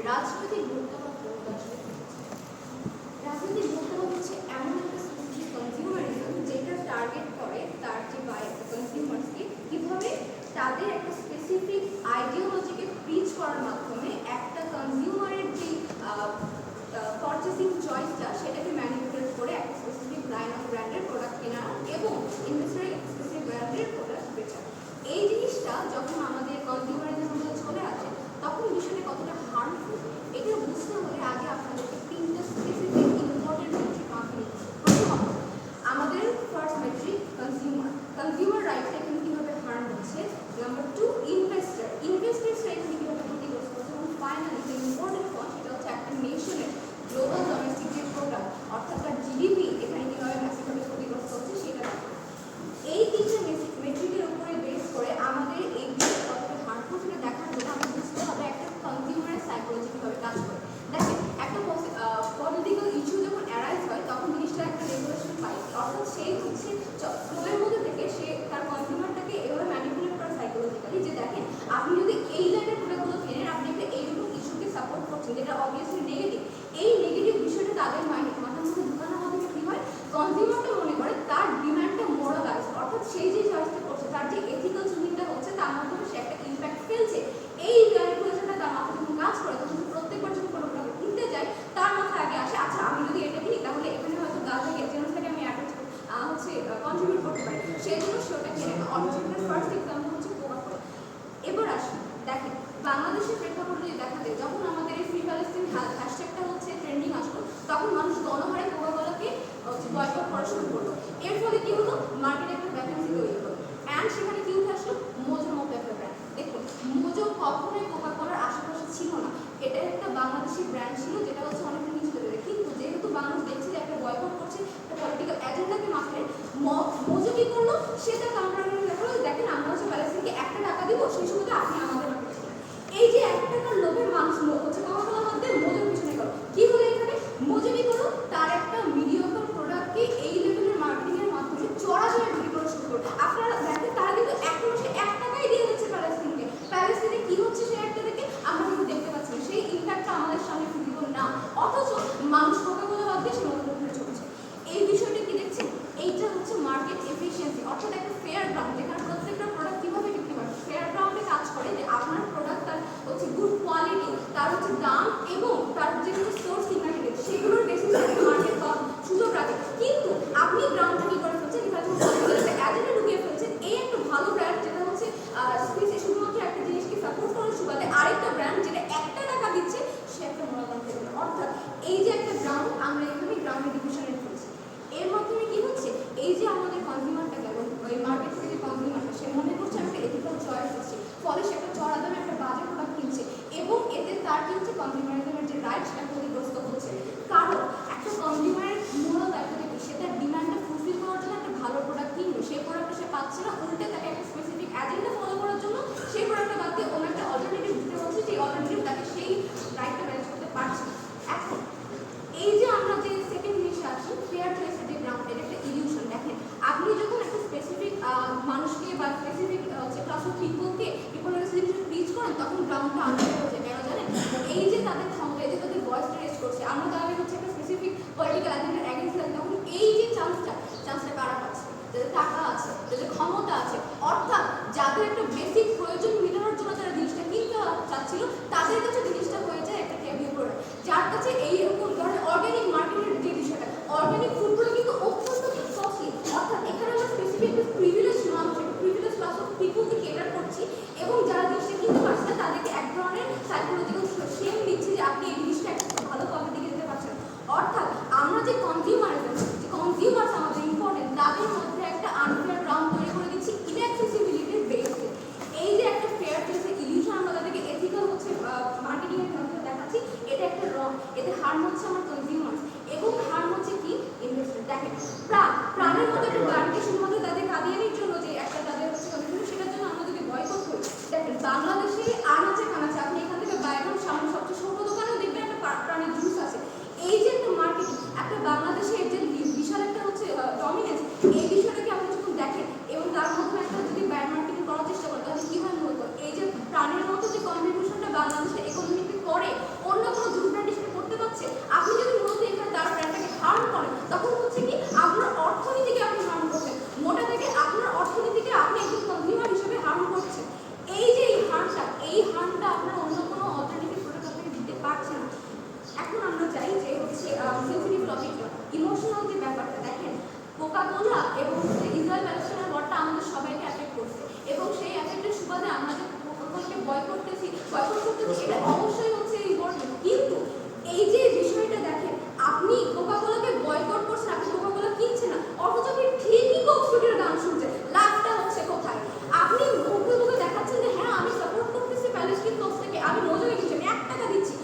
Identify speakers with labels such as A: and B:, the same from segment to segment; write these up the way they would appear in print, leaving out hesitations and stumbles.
A: রাজনৈতিক ভোক্তাবাদ বলতে আসলে রাজনৈতিক ভোক্তাবাদ হচ্ছে এমন একটা স্পেসিফিক কনজিউমারিজম যেটা টার্গেট করে তার যে কনজিউমার্সকে কিভাবে তাদের একটা স্পেসিফিক আইডিওলজিকে প্রিচ করার মাধ্যমে একটা কনজিউমারের যে পারচেসিং চয়েসটা সেটাকে ম্যানিপুলেট করে একটা স্পেসিফিক লাইন অফ ব্র্যান্ডের প্রোডাক্ট কেনা এবং ইন্ডাস্ট্রিয়াল স্পেসিফিক ব্র্যান্ডের প্রোডাক্ট বেচা। এই জিনিসটা যখন আমাদের কনজিউমারিজমের মধ্যে চলে আসে তখন বিষয়টা কতটা হার্মফুল এটা বুঝতে হলে আগে আপনাদেরকে তিনটা স্পেসিফিক ইম্পর্টেন্ট মেট্রিক মাথায় নিতে হবে। প্রথমত আমাদের ফার্স্ট মেট্রিক কনজিউমার রাইটটা এখানে কীভাবে হার্ম হচ্ছে। নাম্বার 2 ইনভেস্টার্সরা এখানে কীভাবে ক্ষতিগ্রস্ত হচ্ছে। এবং ফাইনালি যে ইম্পর্টেন্ট পয়েন্ট সেটা হচ্ছে একটা নেশনের গ্লোবাল ডোমেস্টিক যে প্রোডাক্ট অর্থাৎ তার জিডিপি এখানে কীভাবে ম্যাসিভলি ক্ষতিগ্রস্ত হচ্ছে সেটা। এই তিনটা মেট্রিকের উপরে বেস করে আমাদের এই বিষয়টা কতটা হার্মফুল সেটা দেখার জন্য আমাদের বুঝতে হবে একটা কনজিউমারের সাইকোলজি কীভাবে কাজ করে। দেখেন একটা পলিটিক্যাল ইস্যু যখন অ্যারাইজ হয় তখন জিনিসটা একটা রেগুলেশন পাই অর্থাৎ সেই হচ্ছে ফ্লোয়ের মধ্যে থেকে সে তার কনজিউমারটাকে এভাবে ম্যানিপুলেট করা সাইকোলজিক্যালি যে দেখেন আপনি যদি এই লাইনের প্রোডাক্টগুলো কেনেন আপনি একটা এইরকম ইস্যুকে সাপোর্ট করছেন যেটা অবভিয়াসলি নেগেটিভ। এই নেগেটিভ বিষয়টা তাদের মাথার মধ্যে ঢুকানোর মাধ্যমে কী হয় কনজিউমারটা মনে করে তার ডিমান্ডটা মোরালাইজ অর্থাৎ সেই যে চয়েসটা করছে তার যে এথিক্যাল চুজিংটা হচ্ছে তার মাধ্যমে সে একটা ইম্প্যাক্ট ফেলছে। এই ম্যানিপুলেশনটা তার মাথায় যখন কাজ করে তখন প্রত্যেকবার যখন কোনো প্রোডাক্ট কিনতে যায় তার মাথায় আগে আসে আচ্ছা আমি যদি এটা কিনি তাহলে এখানে হয়তো গাছটাকে জেনোসটাকে আমি কন্ট্রিবিউট করতে পারি সেই জন্য সে ওটা কিনে না। অরিজিনাল ফার্স্ট এক্সাম্পল হচ্ছে কোকা-কোলা। এবার আসুন দেখেন বাংলাদেশের প্রেক্ষাপটে যদি দেখা যায় যখন আমাদের এই ফ্রি প্যালেস্টাইন হ্যাশট্যাগটা হচ্ছে ট্রেন্ডিং আসলো তখন মানুষ গণহারে কোকা-কোলাকে বয়কট করা শুরু করলো। এর ফলে কি হলো মার্কেটে একটা ভ্যাকেন্সি তৈরি হলো অ্যান্ড সেখানে কি উঠে আসলো মোজোর মতো একটা ব্র্যান্ড। দেখুন মোজো কখনোই কোকা-কোলার আশেপাশে ছিল না, এটা একটা বাংলাদেশি ব্র্যান্ড ছিল যেটা হচ্ছে অনেকটা নিচে চলে যায়। কিন্তু যেহেতু বাংলাদেশ দেখছে যে একটা বয়কট করছে একটা পলিটিক্যাল এজেন্ডাকে মাথায় মোজো কি করলো সে তার কাউন্টার দেখালো দেখেন আমরা হচ্ছে প্যালেস্টাইনকে $1 দিব সেই সুবিধা আপনি আমাদের মার্কেটে ছিলেন। এই যে $1 লোভের মানুষ হচ্ছে কোকা-কোলার মধ্যে মোজোর পিছনে গেল কি হলো এখানে মোজো কি করলো তার একটা মিডিয়াকর প্রোডাক্টকে এই লেভেলের মার্কেটিংয়ের মাধ্যমে চড়াচড়ে বিক্রি করা শুরু করলো। আপনারা দেখেন তারা কিন্তু এখনো সে $1 দিয়ে দিচ্ছে প্যালেস্টাইনকে। প্যালেস্টাইনে কি হচ্ছে সে একটা থেকে আমরা কিন্তু দেখতে পাচ্ছি সেই ইম্প্যাক্টটা আমাদের সামনে ভিজিবল না অথচ মানুষ কোকা-কোলা বাদ দিয়ে সে মোজোর উপরে চলছে। এই বিষয়টা কি দেখছেন এইটা হচ্ছে মার্কেট এফিসিয়েন্সি অর্থাৎ একটা ফেয়ার গ্রাউন্ড যেখানে প্রত্যেকটা প্রোডাক্ট কীভাবে বিক্রি করে ফেয়ার গ্রাউন্ডে কাজ করে যে আপনার প্রোডাক্ট তার হচ্ছে গুড কোয়ালিটি তার হচ্ছে দাম এবং তার যেগুলো সোর্স ইনগ্রেডিয়েন্ট সেগুলোর বেসিসে মার্কেট পাওয়ার সুযোগ রাখে। কিন্তু আপনি গ্রাউন্ডটা কী করে ফেলছেন এখানে একটা এজেন্ডা ঢুকিয়ে ফেলছেন এই একটা ভালো ব্র্যান্ড যেটা হচ্ছে শুধুমাত্র একটা জিনিসকে সাপোর্ট করার সুবাদে আরেকটা ব্র্যান্ড যেটা $1 দিচ্ছে সে একটা মূল্যবান দেবে অর্থাৎ এই যে একটা গ্রাউন্ড আমরা এখানে গ্রাউন্ডে ডিভিশনে ফেলছি। এর মাধ্যমে কি হচ্ছে এই যে আমাদের কনজিউমারটা গেল ওই মার্কেট থেকে যে কনজিউমারটা সে মনে করছে একটা এথিক্যাল চয়েস হচ্ছে ফলে সে একটা চড়া দামে একটা বাজে প্রোডাক্ট কিনছে এবং এতে তার কি হচ্ছে কনজিউমারিজমের যে রাইট সেটা ক্ষতিগ্রস্ত হচ্ছে। কারণ একটা কনজিউমারের মূল দায়িত্বটা কি সে তার ডিমান্ডটা ফুলফিল করার জন্য একটা ভালো প্রোডাক্ট কিনবে সেই প্রোডাক্টটা সে পাচ্ছে না উল্টে তাকে একটা স্পেসিফিক এজেন্ডা ফলো করার জন্য সেই প্রোডাক্টটা বাদ দিয়ে অন্য একটা অল্টারনেটিভ দিতে হচ্ছে যে অল্টারনেটিভ তাকে সেই রাইটটা ম্যানেজ করতে পারছে না। এখন এই যে আমরা যে সেকেন্ড জিনিসে আসি ফেয়ার চয়েসের যে গ্রাউন্ড এটা একটা ইলিউশন। দেখেন আপনি যখন একটা স্পেসিফিক মানুষকে বা স্পেসিফিক ক্লাস অফ পিপলকে জিনিসটা রিচ করেন তখন গ্রাউন্ডটা আনফেয়ার হয়ে যায়। কেন জানেন এই যে তাদের ক্ষমতা এই যে তাদের ভয়েসটা রেজ করছে আমরা তাহলে হচ্ছে একটা স্পেসিফিক পলিটিক্যাল এজেন্ডার এগেন্স্ট থাকি তখন এই যে চান্সটা কারা পাচ্ছে যাদের টাকা আছে যাদের ক্ষমতা আছে অর্থাৎ যাদের একটা বেসিক প্রয়োজন মেটানোর জন্য তারা জিনিসটা কিনতে চাচ্ছিল তাদের কাছে জিনিসটা হয়ে যায় একটা হেভি প্রোডাক্ট যার কাছে এইরকম ধরনের অর্গানিক মার্কেটের যে বিষয়টা অর্গানিক ফুডগুলো কিন্তু অত্যন্ত কস্টলি অর্থাৎ এখানে আমরা স্পেসিফিক প্রিভিলেজ মানুষ একটা প্রিভিলেজ ক্লাস অফ পিপলকে কেটার করছি এবং যারা জিনিসটা কিনতে পারছে না তাদেরকে এক ধরনের সাইকোলজিক্যাল শেম দিচ্ছে যে আপনি এই জিনিসটা একটা ভালো কোয়ালিটি কিনতে পারছেন। অর্থাৎ আমরা যে কনজিউমারিজম যে কনজিউমার্স আমাদের ইম্পর্টেন্ট তাদের মধ্যে একটা আনফেয়ার গ্রাউন্ড তৈরি করে দিচ্ছি ইনঅ্যাক্সেসিবিলিটির বেসে। এই যে একটা ফেয়ার চয়েসের ইলিউশন আমরা তাদেরকে এথিক্যাল হচ্ছে মার্কেটিংয়ের মাধ্যমে দেখাচ্ছি এটা একটা রং এতে হার্ম হচ্ছে আমার কনজিউমার্স এবং হার্ম হচ্ছে কি ইনভেস্টার। এটা অবশ্যই হচ্ছে ইম্পর্টেন্ট, কিন্তু এই যে বিষয়টা দেখেন, আপনি কোকাকোলাকে বয়কট করছেন, আপনি কোকাকোলা কিনছেন না, অথচ আপনি ঠিকই কোক স্টুডিওর গান শুনছেন। লাভটা হচ্ছে কোথায়? আপনি মুখে মুখে দেখাচ্ছেন যে হ্যাঁ আমি সাপোর্ট করতেছি প্যালেস্টিন কজটাকে, আমি মজা দিচ্ছি, আমি 1 টাকা দিচ্ছি,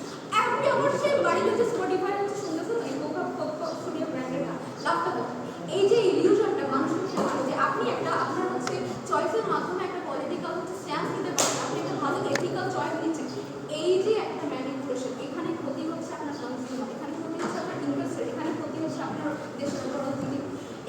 A: আপনি অবশ্যই বাড়িতে যে স্পটিফাই হচ্ছে শুনতেছেন এই কোক স্টুডিও ব্র্যান্ডের গান। লাভটা কোথায়? এই যে ইলিউশনটা মানুষের সামনে যে আপনি একটা আপনার হচ্ছে চয়েসের মাধ্যমে একটা পলিটিক্যাল হচ্ছে স্ট্যান্স নিতে পারেন, আপনি একটা ভালো এথিক্যাল চয়েস দিচ্ছেন, এই যে একটা ম্যানিপুলেশন, এখানে ক্ষতি হচ্ছে আপনার কনজিউমার, এখানে ক্ষতি হচ্ছে আপনার ইনভেস্টর, এখানে ক্ষতি হচ্ছে আপনার দেশের অর্থনীতি।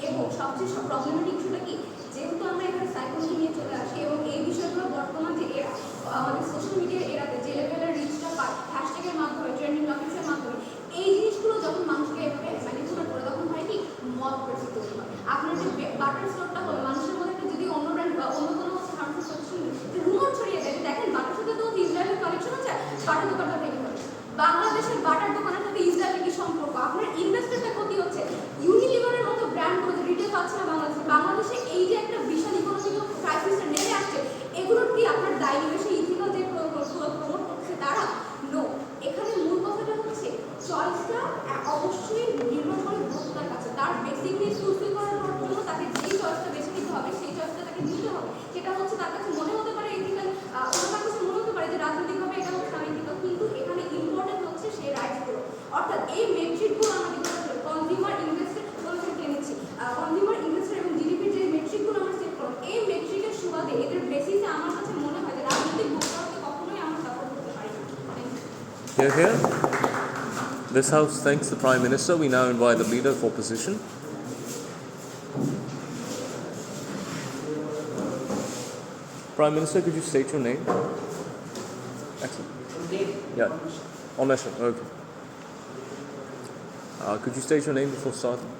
A: এবং সবচেয়ে প্রবলেমেটিক ইস্যুটা কি, যেহেতু আমরা এখানে সাইকোলজি নিয়ে চলে আসি এবং এই বিষয়গুলো বর্তমান যে এরা আমাদের সোশ্যাল মিডিয়া এরাতে যে লেভেলের রিচটা পায় হ্যাশট্যাগের মাধ্যমে, ট্রেন্ডিং টপিক্সের মাধ্যমে, এই জিনিসগুলো যখন মানুষকে এভাবে ম্যানিপুলেট করে তখন হয় কি মত প্রচিত হয়। আপনার যে বাটার স্টোরটা হলো মানুষের মধ্যে একটা যদি অন্য ব্র্যান্ড বা অন্য কোনো হচ্ছে হার্মফুল সাজেশন রুমর ছড়িয়ে দেয়, দেখেন বাটার সাথে তো ইসরায়েলের কালেকশন আছে, বাটার দোকানটা ভেঙে পড়ে। বাংলাদেশের বাটার দোকানের সাথে ইসরায়েলের কি সম্পর্ক? আপনার ইনভেস্টরটা ক্ষতি হচ্ছে। ইউনিলিভারের মতো ব্র্যান্ডগুলো যে রিটেল পাচ্ছে না বাংলাদেশে এই যে একটা বিশাল ইকোনমিক ক্রাইসিসটা নেমে আসছে, এগুলোর কি আপনার দায় নেবে সেই ইথিক্যাল যে প্রমোট করছে তারা? নো, এখানে মূল কথাটা হচ্ছে চয়েসটা অবশ্যই নির্ভর করে ভোক্তার কাছে, তার বেসিক নিড ফুলফিল করার জন্য তাকে যেই চয়েসটা বেছে নিতে হবে সেই চয়েসটা তাকে নিতে হবে। সেটা হচ্ছে তার কাছে মনে হতে পারে এথিক্যাল, অন্য তার কাছে মনে হতে পারে যে রাজনৈতিকভাবে এটা হচ্ছে আনএথিক্যাল, কিন্তু এখানে ইম্পর্টেন্ট হচ্ছে সেই রাইটসগুলো। অর্থাৎ এই মেট্রিকগুলো আমাকে কনজিউমার ইনভেস্টেড নিচ্ছি, কনজিউমার ইনভেস্টার এবং জিডিপির যে মেট্রিকগুলো আমরা সেট করব, এই মেট্রিকের সুবাদে এদের বেসিসে আমার কাছে মনে হয় যে রাজনৈতিক ভোক্তাকে কখনোই আমরা সাপোর্ট করতে পারি না।
B: Hear, hear. This House thanks the Prime Minister. We now invite the Leader for position. Prime Minister, could you state your name? Excellent. Yeah. On mission. Okay. Could you state your name before starting?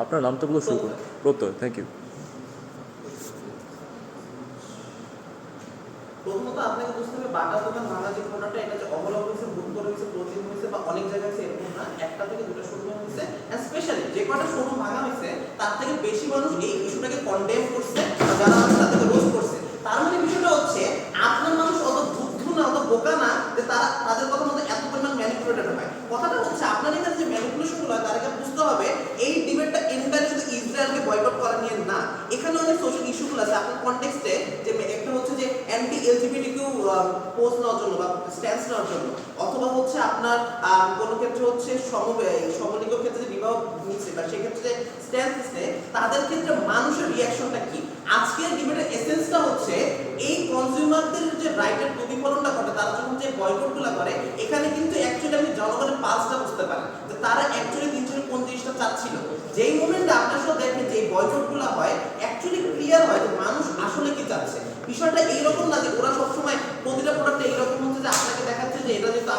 B: আপনার নামটা বলে শুরু করুন। প্রত্যয়, thank you.
C: প্রথমত আপনাকে বুঝতে হবে বাটার দোকান ভাঙা যে ঘটনাটা, এটা যে অবলম্বন হয়েছে, ভুল করে হয়েছে, প্রতিদিন হয়েছে বা অনেক জায়গায় হয়েছে এরকম না, একটা থেকে দুটো শোরুম হয়েছে। এন্ড স্পেশালি যে কটা শোরুম ভাঙা হয়েছে তার থেকে বেশি মানুষ এই ইস্যুটাকে কন্ডেম করছে, যারা মানুষ তাদেরকে রোজ করছে। তার মানে বিষয়টা হচ্ছে আপনার মানুষ অত বুদ্ধু না, অত বোকা না যে তারা তাদের কথা মতো এত পরিমাণ ম্যানিপুলেটেড হয়। কথাটা হচ্ছে আপনার এখানে যে ম্যানিপুলেশনগুলো হয় তাদেরকে বুঝতে হবে এই ডিবেটটা এন্টায়ারলি শুধু ইসরায়েলকে বয়কট করা নিয়ে না, এখানে অনেক সোশ্যাল ইস্যুগুলো আছে আপনার কনটেক্সটে। যে একটা হচ্ছে যে অ্যান্টি এলজিবিটিকিউ পোস্ট নেওয়ার জন্য বা স্ট্যান্স নেওয়ার জন্য, অথবা হচ্ছে আপনার কোনো ক্ষেত্রে হচ্ছে সমলিঙ্গ ক্ষেত্রে যে বিবাহ নিচ্ছে বা সেক্ষেত্রে যে স্ট্যান্স নিচ্ছে, তাদের ক্ষেত্রে মানুষের রিয়াকশনটা কি। আজকের ডিবেটের এসেন্সটা হচ্ছে এই কনজিউমারদের যে রাইটের প্রতিফলনটা ঘটে, তারা যখন যে বয়কটগুলো করে, এখানে কিন্তু অ্যাকচুয়ালি আপনি জনগণের পালসটা বুঝতে পারেন যে তারা অ্যাকচুয়ালি 335টা চাচ্ছিল। যেই মোমেন্টে আপনার সাথে দেখেন যে বয়কটগুলো হয়, অ্যাকচুয়ালি ক্লিয়ার হয় যে মানুষ আসলে কি চাচ্ছে। বিষয়টা এইরকম না যে ওরা সবসময় প্রতিটা প্রোডাক্টে এইরকম হচ্ছে যে আপনাকে দেখাচ্ছে যে এটা যেহেতু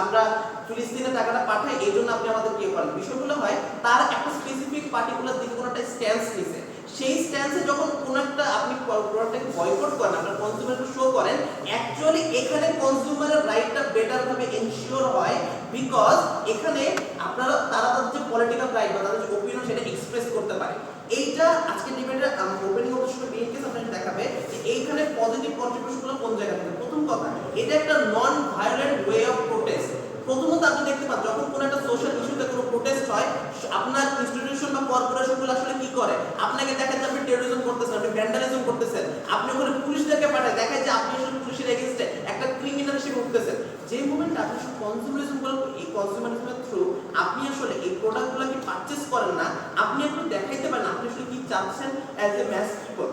C: আমরা ফিলিস্তিনে টাকাটা পাঠাই এই জন্য আপনি আমাদের বিয়ে করেন। বিষয়গুলো হয় তার একটা স্পেসিফিক পার্টিকুলার দিকে কোনো একটা স্ট্যান্স নিছে, সেই স্ট্যান্সে যখন কোনো একটা আপনি প্রোডাক্টটাকে বয়কট করেন, আপনার কনজিউমারকে শো করেন, অ্যাকচুয়ালি এখানে কনজিউমারের রাইটটা বেটার ভাবে এনশিওর হয়, বিকজ এখানে আপনারা তারা তাদের যে পলিটিক্যাল রাইট বা তাদের যে ওপিনিয়ন সেটা এক্সপ্রেস করতে পারে। এইটা আজকে ডিবেটের opening of the main case আপনাদের দেখাবে যে এইখানে পজিটিভ কন্ট্রিবিউশনগুলো কোন জায়গা থেকে। প্রথম কথা, এটা একটা নন ভায়োলেন্ট ওয়ে অফ প্রোটেস্ট। প্রথমত আপনি দেখতে পান যখন কোনো একটা সোশ্যাল ইস্যুতে কোনো প্রোটেস্ট হয়, আপনার ইনস্টিটিউশন বা কর্পোরেশনগুলো আসলে কি করে, আপনাকে দেখায় যে আপনি টেরোরিজম করতেছেন, আপনি ভ্যান্ডালিজম করতেছেন, আপনি ওখানে পুলিশদেরকে পাঠায় দেখায় যে আপনি আসলে পুলিশের এগেইনস্টে একটা ক্রিমিনাল হিসেবে উঠতেছেন। যে মোমেন্টে আপনি শুধু কনজিউমারিজম করেন, এই কনজিউমারিজমের থ্রু আপনি আসলে এই প্রোডাক্টগুলোকে পারচেজ করেন না, আপনি একটু দেখাইতে পারেন আপনি আসলে কি চাচ্ছেন অ্যাজ এ ম্যাস পিপল।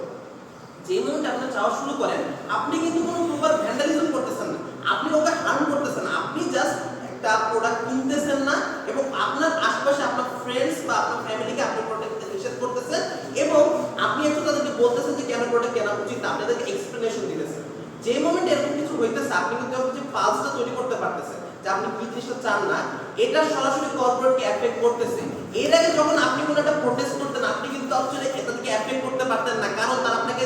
C: যে মোমেন্টে আপনি চাওয়া শুরু করেন, আপনি কিন্তু কোনো প্রকার ভ্যান্ডালিজম করতেছেন না, আপনি ওকে হার্ম করতেছেন না, আপনি জাস্ট একটা প্রোডাক্ট কিনতেছেন না এবং আপনার আশেপাশে আপনার ফ্রেন্ডস বা আপনার ফ্যামিলিকে আপনি প্রোডাক্ট নিষেধ করতেছেন এবং আপনি একটু তাদেরকে বলতেছেন যে কেন প্রোডাক্ট কেনা উচিত, আপনাদেরকে এক্সপ্লেনেশন দিতেছেন। যে মোমেন্টে এরকম কিছু হইতেছে, আপনি কিন্তু হচ্ছে পালসটা তৈরি করতে পারতেছেন যে আপনি কি জিনিসটা চান না, এটা সরাসরি কর্পোরেটকে এফেক্ট করতেছে। এর আগে যখন আপনি কোনো একটা প্রোটেস্ট করতেন, আপনি কিন্তু আসলে এটাকে এফেক্ট করতে পারতেন না, কারণ তারা আপনাকে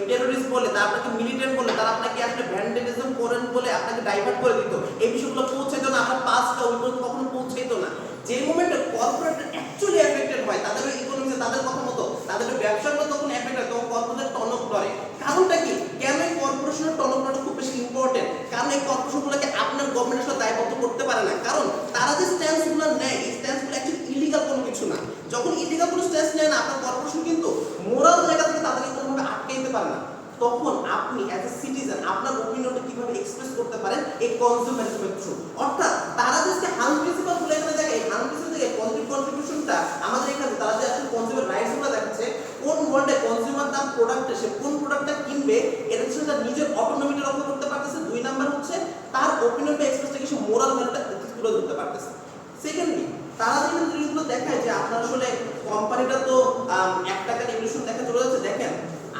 C: টেরোরিস্ট বলে, তারা আপনাকে মিলিটেন্ট বলে, তারা আপনাকে আসলে ভ্যান্ডালিজম করেন বলে আপনাকে ডাইভার্ট করে দিত, এই বিষয়গুলো পৌঁছাইতো না, আপনার পাসটা ওই পর্যন্ত কখনো পৌঁছাইতো না। যে মোমেন্টে কর্পোরেট অ্যাকচুয়ালি এফেক্টেড হয়, তাদের ইকোনমিক্সে তাদের কথা মতো তাদের ব্যবসার মতো তখন এফেক্ট হয়, তখন কর্পোরেট টনক ধরে। কারণটা কি, কেন কর্পোরেশনের টনক ধরা খুব বেশি ইম্পর্টেন্ট? এই কর্পোরেশনগুলোকে আপনার গভর্নমেন্টের সাথে দায়বদ্ধ করতে পারে না, কারণ তারা যে স্ট্যান্সগুলো নেয় এই স্ট্যান্সগুলো অ্যাকচুয়ালি ইলিগাল কোনো কিছু না। যখন ইলিগাল কোনো স্ট্যান্স নেয় না আপনার কর্পোরেশন কিন্তু মোরাল জায়গা থেকে তাদেরকে কোনোভাবে আটকে দিতে পারে না। তখন আপনি অ্যাজ এ সিটিজেন আপনার ওপিনিয়নটা কিভাবে এক্সপ্রেস করতে পারেন এই কনজিউমারিজমের থ্রু। অর্থাৎ তারা যে হান প্রিন্সিপাল গুলো এখানে দেখে, হান প্রিন্সিপাল থেকে পজিটিভ কন্ট্রিবিউশনটা আমাদের এখানে তারা যে আসলে কনজিউমার রাইটস গুলো দেখাচ্ছে, কোন ওয়ার্ল্ডে কনজিউমার দাম প্রোডাক্টে সে কোন প্রোডাক্টটা কিনবে এটা হচ্ছে তার নিজের অটোনমিটা রক্ষা করতে পারতেছে। দুই নাম্বার হচ্ছে তার ওপিনিয়নটা এক্সপ্রেসটা কিছু মোরাল ভ্যালুটা তুলে ধরতে পারতেছে। সেকেন্ডলি তারা যে জিনিসগুলো দেখায় যে আপনার আসলে কোম্পানিটা তো 1 টাকার রেভলিউশন দেখা চলে যাচ্ছে। দেখেন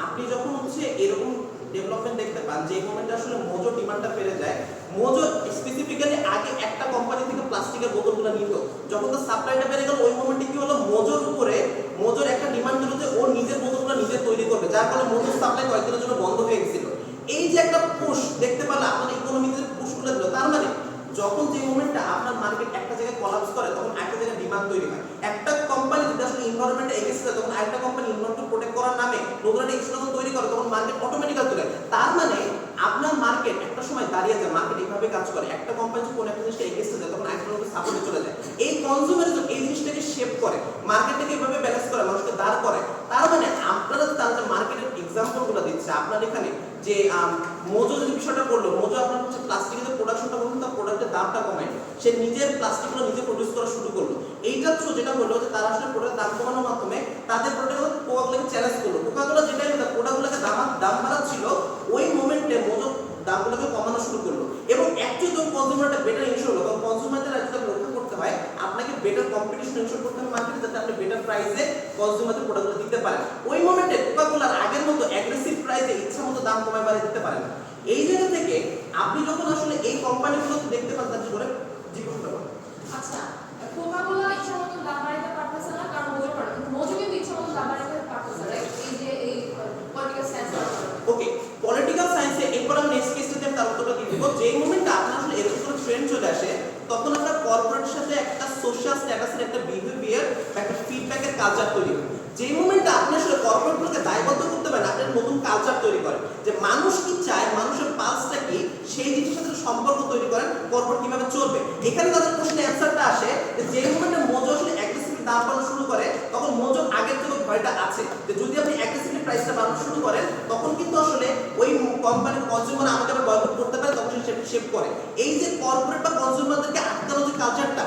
C: আপনি যখন হচ্ছে এরকম ডেভেলপমেন্ট দেখতে পান যে মোমেন্টে আসলে মোজো ডিমান্ডটা বেড়ে যায়, মোজো স্পেসিফিক্যালি আগে একটা কোম্পানি থেকে প্লাস্টিকের বোতলগুলো নিত, যখন তার সাপ্লাইটা বেড়ে গেল ওই মোমেন্টে কি হলো মোজোর উপরে মোজোর একটা ডিমান্ড ছিল যে ও নিজের বোতলগুলো নিজে তৈরি করবে, যার ফলে মোজোর সাপ্লাই কয়েকদিনের জন্য বন্ধ হয়ে গেছিল। এই যে একটা পুশ দেখতে পেলে আপনার ইকোনমিতে পুশগুলো দিল, তার মানে যখন যে মোমেন্টটা আপনার মার্কেট একটা জায়গায় কোলাপস করে তখন একটা জায়গায় ডিমান্ড তৈরি হয়। একটা কোম্পানি যদি আসলে এনভায়রনমেন্টে এগেইনস্ট হয় তখন আরেকটা কোম্পানি এনভায়রনমেন্ট প্রোটেক্ট করার নামে নতুন একটা ইস্যু যখন তৈরি করে তখন মার্কেট অটোমেটিক্যালি তৈরি হয়। তার মানে আপনার মার্কেট একটা সময় দাঁড়িয়ে যায়, মার্কেট এইভাবে কাজ করে, একটা কোম্পানি যখন কোনো একটা জিনিসটা এগেইনস্ট যায় তখন আরেকটা লোকের সাপোর্টে চলে যায়। এই কনজিউমারিজম এই জিনিসটাকে শেপ করে, মার্কেটটাকে এইভাবে ব্যালেন্স করে, মানুষকে দাঁড় করে। তার মানে আপনারা তার মার্কেটের এক্সাম্পলগুলো দিচ্ছে আপনার এখানে যে মোজো যে বিষয়টা করলো, মোজো আপনার হচ্ছে প্লাস্টিকের যে প্রোডাকশনটা করলো তার প্রোডাক্টের দামটা কমায়, সে নিজের প্লাস্টিকগুলো নিজে প্রডিউস করা শুরু করলো। এইটা থ্রু যেটা হলো যে তারা আসলে প্রোডাক্টের দাম কমানোর মাধ্যমে তাদের প্রোডাক্ট কোকাকোলাকে চ্যালেঞ্জ করলো। কোকাকোলা যেটাই প্রোডাক্টগুলোকে দাম বাড়াচ্ছিল ওই মোমেন্টে মোজো দামগুলোকে কমানো শুরু করলো এবং অ্যাকচুয়ালি যখন কনজিউমারটা বেটার ইনশিওর হলো, কারণ কনজিউমারদের রাইটসটা রক্ষা করতে হয়, আপনাকে বেটার কম্পিটিশন ইনশিওর করতে হবে মার্কেটে, যাতে আপনি বেটার প্রাইসে কনজিউমারদের প্রোডাক্টগুলো দিতে পারেন। ওই মোমেন্টে কোকাকোলার আগের মতো অ্যাগ্রেসিভ প্রাইসে ইচ্ছা মতো দাম কমায় বাড়িয়ে দিতে পারেন। এই জায়গা থেকে আপনি যখন আসলে এই কোম্পানিগুলো দেখতে পান তাদের করে জীবনটা বলেন।
D: আচ্ছা, কোকাকোলা ইচ্ছামতো দাম বাড়াতে পারতেছে না কারণ ওই প্রোডাক্ট মোজো কিন্তু ইচ্ছামতো দাম বাড়াতে পারতেছে, রাইট? এই যে এই পলিটিক্যাল সায়েন্স।
C: ওকে, পলিটিক্যাল সায়েন্সে এরপর আমি নেক্সট কেসটাতে তার উত্তরটা দিয়ে দেব। যেই মোমেন্টে আপনার আসলে এরকম কোনো ট্রেন্ড চলে আসে তখন আপনার কর্পোরেটের সাথে একটা সোশ্যাল স্ট্যাটাসের একটা বিহেভিয়ার বা একটা ফিডব্যাকের কালচার তৈরি হয়। যেই মোমেন্টে আপনি আসলে কর্পোরেটগুলোকে দায়বদ্ধ করতে পারেন, আপনি নতুন কালচার তৈরি করেন যে মানুষ কি চায়, মানুষের পালসটা কি, সেই জিনিসের সাথে সম্পর্ক তৈরি করেন কর্পোরেট কিভাবে চলবে। এখানে তাদের কোশ্চেনের অ্যান্সারটা আসে যে যেই মোমেন্টে মোজো আসলে অ্যাগ্রেসিভলি দাম বাড়ানো শুরু করে তখন মোজো আগের থেকে ভয়টা আছে যে যদি আপনি অ্যাগ্রেসিভলি প্রাইসটা বাড়ানো শুরু করেন তখন কিন্তু আসলে ওই কোম্পানির কনজিউমার আমাকে আবার বয়কট করতে পারে, তখন সে শেপ করে। এই যে কর্পোরেট বা কনজিউমারদেরকে আটকানো যে কালচারটা,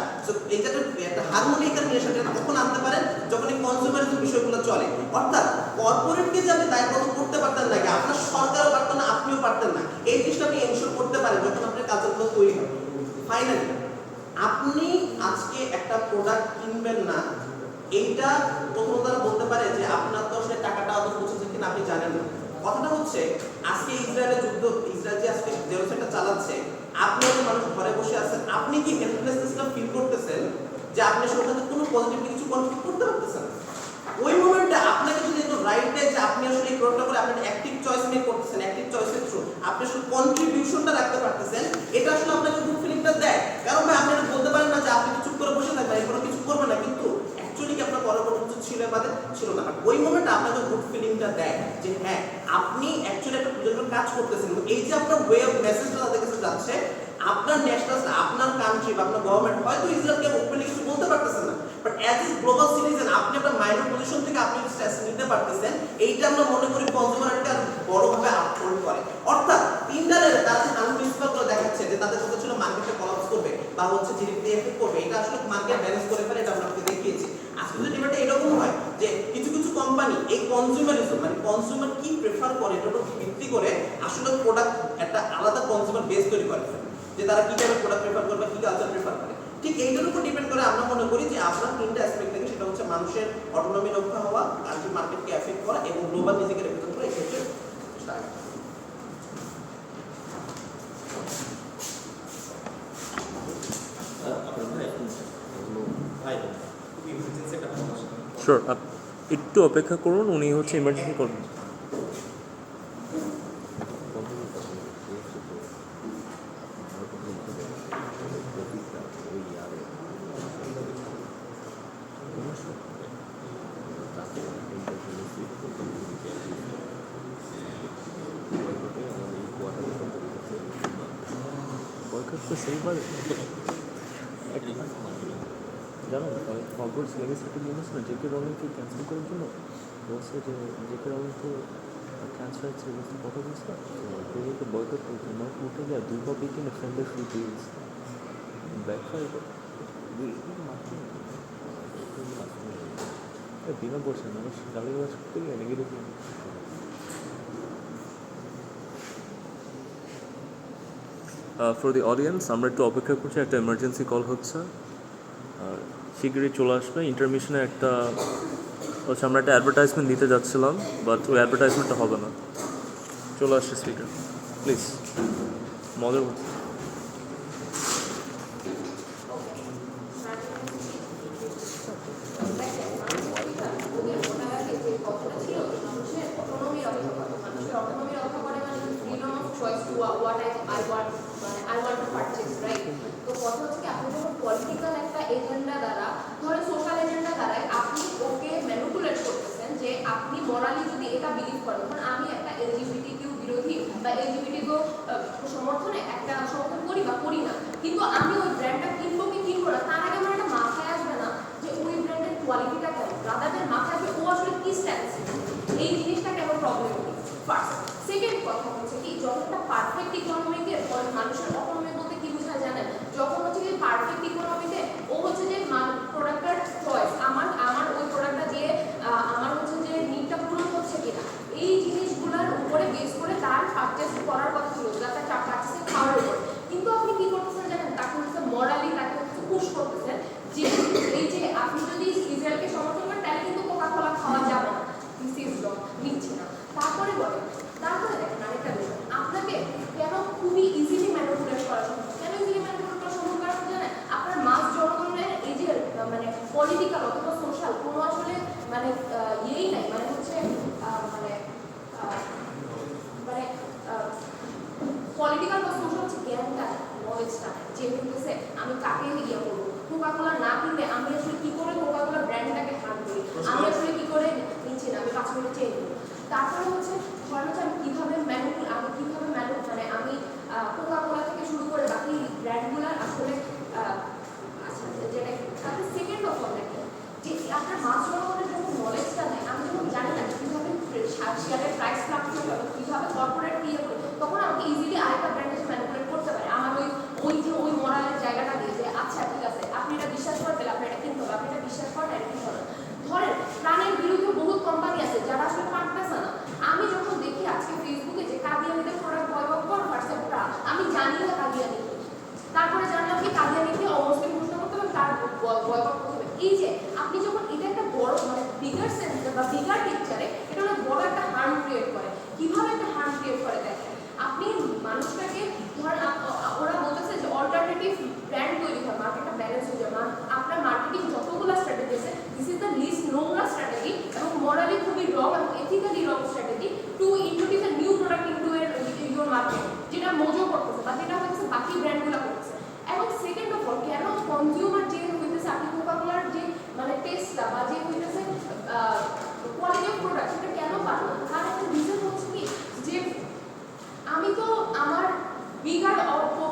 C: এই যে একটা হারমোনি এখানে নিয়ে আসে তখন আনতে পারেন যখন এই কনজিউমারিজম বিষয়গুলো চলে। অর্থাৎ কর্পোরেটকে যে আপনি দায়বদ্ধ করতে পারতেন না, আপনার সরকারও পারতেন না, আপনিও পারতেন না, এই জিনিসটা আপনি এনশিওর করতে পারেন যখন আপনার কালচারগুলো তৈরি হয়। ফাইনালি আপনি আজকে একটা প্রোডাক্ট কিনবেন না, এইটা প্রথমত তারা বলতে পারে যে আপনার তো আসলে টাকাটা অত পৌঁছেছে কিনা আপনি জানেন না। কথাটা হচ্ছে আজকে ইসরায়েলের যুদ্ধ, ইসরায়েল যে আজকে জেনোসাইডটা চালাচ্ছে, আপনি যে মানুষ ঘরে বসে আছেন, আপনি কি হেল্পলেসনেসটা ফিল করতেছেন যে আপনি সেখানে কোনো পজিটিভ কিছু কন্ট্রিবিউট করতে পারতেছেন? ওই মোমেন্টে আপনাকে যদি একটু রাইট দেয় যে আপনি আসলে এই প্রোডাক্টটা করে আপনি অ্যাক্টিভ চয়েস মেক করতেছেন, অ্যাক্টিভ চয়েসের থ্রু আপনি আসলে কন্ট্রিবিউশনটা রাখতে পারতেছেন, এটা আসলে আপনাকে গুড ফিলিংটা দেয়। কারণ ভাই আপনি বলতে পারেন না যে আপনি চুপ করে বসে থাকবেন, এরপরে কিছু করবেন না, কিন্তু অ্যাকচুয়ালি কি আপনার করার কোনো কিছু ছিল বাদে ছিল না, বাট ওই মোমেন্টে আপনাকে গুড ফিলিংটা দেয় যে হ্যাঁ আপনি অ্যাকচুয়ালি একটা প্রজেক্টের কাজ করতেছেন। এই যে আপনার ওয়ে অফ মেসেজটা তাদের কাছে যাচ্ছে, আপনার ন্যাশনাল, আপনার কান্ট্রি বা আপনার গভর্নমেন্ট হয়তো ইসরায়েলকে ওপেনলি কিছু বলতে পারতেছে না, but as a global citizen আপনি আপনার মাইনর পজিশন থেকে আপনি স্ট্যান্স নিতে পারতেছেন। এইটা আমরা মনে করি কনজিউমারকে বড়ভাবে আপহোল্ড করে। অর্থাৎ তিনটারে তারা যে আনপ্রিন্সিপালগুলো দেখাচ্ছে যে তাদের কথা ছিল মার্কেটে কলাপস করবে বা হচ্ছে জিডিপি এফেক্ট করবে, এটা আসলে মার্কেট ব্যালেন্স করে ফেলে, এটা আমরা আপনাকে দেখিয়েছি। আজকে যদি ডিবেটটা এরকম হয় যে কিছু কিছু কোম্পানি এই কনজিউমারিজম মানে কনজিউমার কি প্রেফার করে এটার উপর ভিত্তি করে আসলে প্রোডাক্ট একটা আলাদা কনজিউমার বেস তৈরি করে যে তারা কি টাইপের প্রোডাক্ট প্রেফার করবে, কি কালচার প্রেফার করে, ঠিক এইটার উপর ডিপেন্ড করে আমরা মনে করি যে আপনার তিনটা অ্যাসপেক্ট থাকে, সেটা হচ্ছে মানুষের অটোনমি রক্ষা হওয়া, কান্ট্রি মার্কেটকে এফেক্ট করা এবং গ্লোবাল নিজেকে রিপ্রেজেন্ট করা। এক্ষেত্রে
B: শিওর, একটু অপেক্ষা করুন, উনি হচ্ছে ইমার্জেন্সি করবেন। বয়কট তো সেইবার জানো হগওয়ার্টস লেগেসিতে বলেছে না জেকে রলিংকে ক্যান্সেল করার জন্য বলছে যে জেকে রলিং তো ক্যান্সার সিরিজে কথা বলছে ওদেরকে বয়কট করছে না উঠে যায় দুই বা বিকিনে ফ্রেন্ডের ফ্রি পেজ ব্যাকফায়ার বিনা পড়ছে মানুষ গালি গাছ করতে গিয়ে নেগেটিভ ফর দি অডিয়েন্স আমরা একটু অপেক্ষা করছি একটা এমার্জেন্সি কল হচ্ছে আর শীঘ্রই চলে আসবে ইন্টারমিশনে একটা হচ্ছে আমরা একটা অ্যাডভার্টাইজমেন্ট দিতে যাচ্ছিলাম বাট ওই অ্যাডভার্টাইজমেন্টটা হবে না চলে আসছে স্পিকার প্লিজ মজার মতো
D: পলিটিক্যাল একটা এজেন্ডা দ্বারা ধরেন সোশ্যাল এজেন্ডা দ্বারা আপনি ওকে ম্যানিপুলেট করতেছেন যে আপনি মরালি যদি এটা বিলিভ করেন ধরুন আমি একটা এলজিবিটি কিউ বিরোধী বা এলজিবিটি কিউ সমর্থনে একটা সমর্থন করি বা করি না কিন্তু আমি ওই ব্র্যান্ডটা কিনবো কি কিনবো না তার আগে আমার একটা মাথায় আসবে না যে ওই ব্র্যান্ডের কোয়ালিটিটা কেমন রাদারদের মাথায় আসবে ও আসলে কি স্ট্যান্স এই জিনিসটা কেন প্রবলেম ফার্স্ট সেকেন্ড কথা হচ্ছে কি যখন একটা পারফেক্ট ইকোনমিকে মানুষের অটোনমি বলতে কি বোঝায় জানেন যখন হচ্ছে যে পারফেক্ট ইকোনমিতে ও হচ্ছে যে প্রোডাক্টের চয়েস আমার ওই প্রোডাক্টটা দিয়ে আমার হচ্ছে যে নিডটা পূরণ হচ্ছে কিনা এই জিনিসগুলোর উপরে বেস করে তার পারচেস করার কথা ছিল যাতে পারচেসে খাওয়ার উপরে কিন্তু আপনি কি করতেছেন জানেন তাকে হচ্ছে মরালি তাকে হচ্ছে পুশ করতেছেন যে এই যে আপনি যদি ইসরায়েলকে সমর্থন করেন তাহলে কিন্তু কোকা-কোলা খাওয়া যাবে না দিস ইজ রং নিচ্ছে না তারপরে দেখেন আরেকটা বিষয় আপনাকে কেন খুবই ইজিলি ম্যানিপুলেট করা সম্ভব কেন ইজিলি ম্যানিপুলেট করা সম্ভব কারণ জানেন আপনার মাস জনগণের এই যে মানে পলিটিক্যাল অথবা সোশ্যাল কোনো আসলে মানে ইয়েই নাই মানে হচ্ছে পলিটিক্যাল বা সোশ্যাল হচ্ছে জ্ঞানটা নলেজটা যে হচ্ছে আমি কাকে ইয়ে করবো কোকা-কোলা না কিনলে আমি আসলে কি করে কোকা-কোলা ব্র্যান্ডটাকে হার্ম করি আমি আসলে কি করে নিচ্ছি না আমি 5 মিনিট চেয়ে নেবো তারপরে হচ্ছে ধরেন হচ্ছে আমি কীভাবে মানে আমি কোকা-কোলা থেকে শুরু করে বাকি ব্র্যান্ডগুলোর আসলে আচ্ছা যেটা তারপরে সেকেন্ড অফ অল দেখেন যে আপনার মাছ জনগণের যখন নলেজটা নেই আমি যখন জানি না কীভাবে শেয়ারের প্রাইস ফ্লাকচুয়েট হবে কীভাবে কর্পোরেট ইয়ে করে তখন আমাকে ইজিলি আরেকটা ব্র্যান্ড এসে ম্যানিপুলেট করতে পারে আমার ওই মরালের জায়গাটা দিয়ে যে আচ্ছা ঠিক আছে আপনি এটা বিশ্বাস করবেন আপনি এটা কিনতে হবে আপনি এটা বিশ্বাস করেন এটা কিনতে হবে ধরেন প্রাণের বিরুদ্ধে বহুত কোম্পানি আছে যারা আসলে পারতেছে না আমি যখন দেখি আজকে ফেসবুকে যে কাদিয়ানিদের প্রোডাক্ট বয়কট কর হোয়াটসঅ্যাপটা আমি জানি না কাদিয়ানি তারপরে জানলাম কি কাদিয়ানিকে অবশ্যই ঘোষণা করতে হবে তার বয়কট করতে হবে এই যে আপনি যখন এটা একটা বড় মানে বিগার সেন্সে বা বিগার পিকচারে এটা অনেক বড় একটা হার্ম ক্রিয়েট করে কিভাবে একটা হার্ম ক্রিয়েট করে দেখেন আপনি মানুষটাকে ধরেন ওরা বলতেছে যে অল্টারনেটিভ ব্র্যান্ড তৈরি হয় মার্কেটটা ব্যালেন্স হয়ে যায় আপনার মার্কেটিং যতগুলো স্ট্র্যাটেজি আছে দিস ইজ দ্য লিস্ট নোংরা স্ট্র্যাটেজি এবং মরালি খুবই রং এবং ethically wrong strategy to introduce a new product into your market যেটা মোজো করতেছে বা যেটা হচ্ছে বাকি ব্র্যান্ডগুলো করতেছে এবং সেকেন্ড অফ অল কেন কনজিউমার যে হইতেছে আপনি কোকা-কোলার যে মানে টেস্টটা বা যে হইতেছে কোয়ালিটি অফ প্রোডাক্ট সেটা কেন পারবো তার একটা রিজন হচ্ছে কি যে আমি তো আমার bigger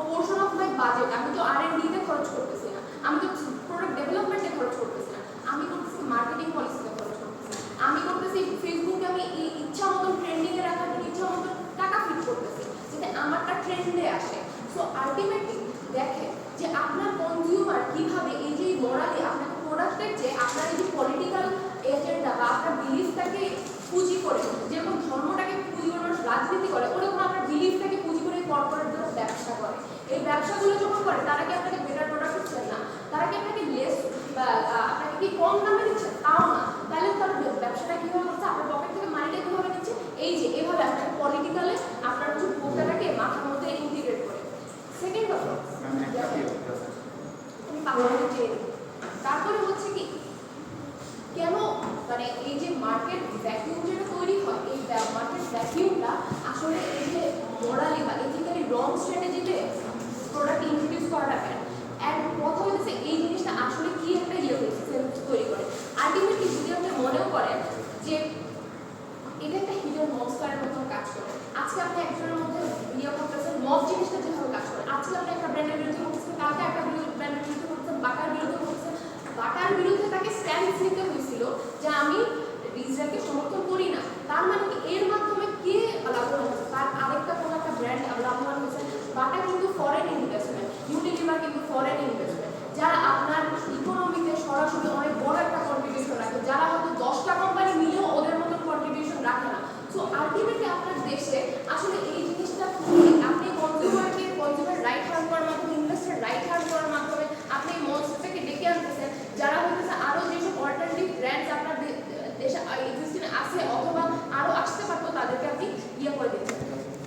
D: portion of my budget আমি তো R&D তে খরচ করতেছি না আমি তো প্রোডাক্ট ডেভেলপমেন্টে খরচ করতেছি না আমি করতেছি মার্কেটিং পলিসিতে খরচ করতেছি আমি করতেছি ফেসবুকে আমি ইচ্ছা মতন ট্রেন্ডিংয়ে রাখার জন্য ইচ্ছা মতন টাকা ফিট করতেছি যাতে আমারটা ট্রেন্ডে আসে সো আলটিমেটলি দেখেন যে আপনার কনজিউমার কিভাবে এই যে মরালি আপনার প্রোডাক্টের যে আপনার এই যে পলিটিক্যাল এজেন্ডা বা আপনার বিলিফটাকে পুঁজি করে যেরকম ধর্মটাকে পুঁজি করে রাজনীতি করে ওরকম আপনার বিলিফটাকে পুঁজি করে কর্পোরেট দ্বারা ব্যবসা করে এই ব্যবসাগুলো যখন করে তারা কি আপনাকে বেটার প্রোডাক্ট দিচ্ছেন না তারা কি আপনাকে লেস বা আপনাকে কি কম দামে দিচ্ছে তাও না তাহলে তার ব্যবসাটা কীভাবে করছে আপনার পকেট থেকে মানিটা কীভাবে নিচ্ছে এই যে এভাবে আপনাকে পলিটিক্যালে আপনার হচ্ছে ভোক্তাটাকে মাথার মধ্যে ইন্টিগ্রেট করে সেকেন্ড অফ তারপরে হচ্ছে কি কেন মানে এই যে মার্কেট ভ্যাকিউম যেটা তৈরি হয় এই মার্কেট ভ্যাকিউমটা আসলে এই যে মোরালি বা এথিক্যালি রং স্ট্র্যাটেজিতে প্রোডাক্ট ইন্ট্রোডিউস করাটা কেন অ্যান্ড কথা হচ্ছে এই জিনিসটা আসলে কি একটা তৈরি করে আলটিমেটলি যদি আপনি মনেও করেন যে এটা একটা হিডেন মনস্টারের মতন কাজ করে আজকে আপনি একজনের মধ্যে ইয়ে করতেছেন মব জিনিসটা যেভাবে কাজ করে আজকে আপনি একটা ব্র্যান্ড ইসরায়েলকে সমর্থন করি না, তার মানে কি এর মাধ্যমে কে লাভবান হচ্ছে? তার আরেকটা কোনো একটা ব্র্যান্ড লাভবান হচ্ছে। বাটা কিন্তু ফরেন ইনভেস্টমেন্ট, ইউনিলিভার কিন্তু ফরেন ইনভেস্টমেন্ট, যারা আপনার ইকোনমিতে সরাসরি অনেক বড় একটা কন্ট্রিবিউশন রাখে, যারা হয়তো 10টা কোম্পানি মিলেও ওদের মতন কন্ট্রিবিউশন রাখে না। সো আলটিমেটলি আপনার দেশে আসলে এই জিনিসটা আপনি কনজিউমার রাইট হার্ম করার মাধ্যমে, ইনভেস্টার রাইট হার্ম করার মাধ্যমে আপনি এই মঞ্চটাকে ডেকে আনতেছেন, যারা হইতেছে আরও যেসব অল্টারনেটিভ ব্র্যান্ডস আপনার দেশে এক্সিস্টিং আছে অথবা আরও আসতে পারতো তাদেরকে আপনি ইয়ে করে দিচ্ছেন।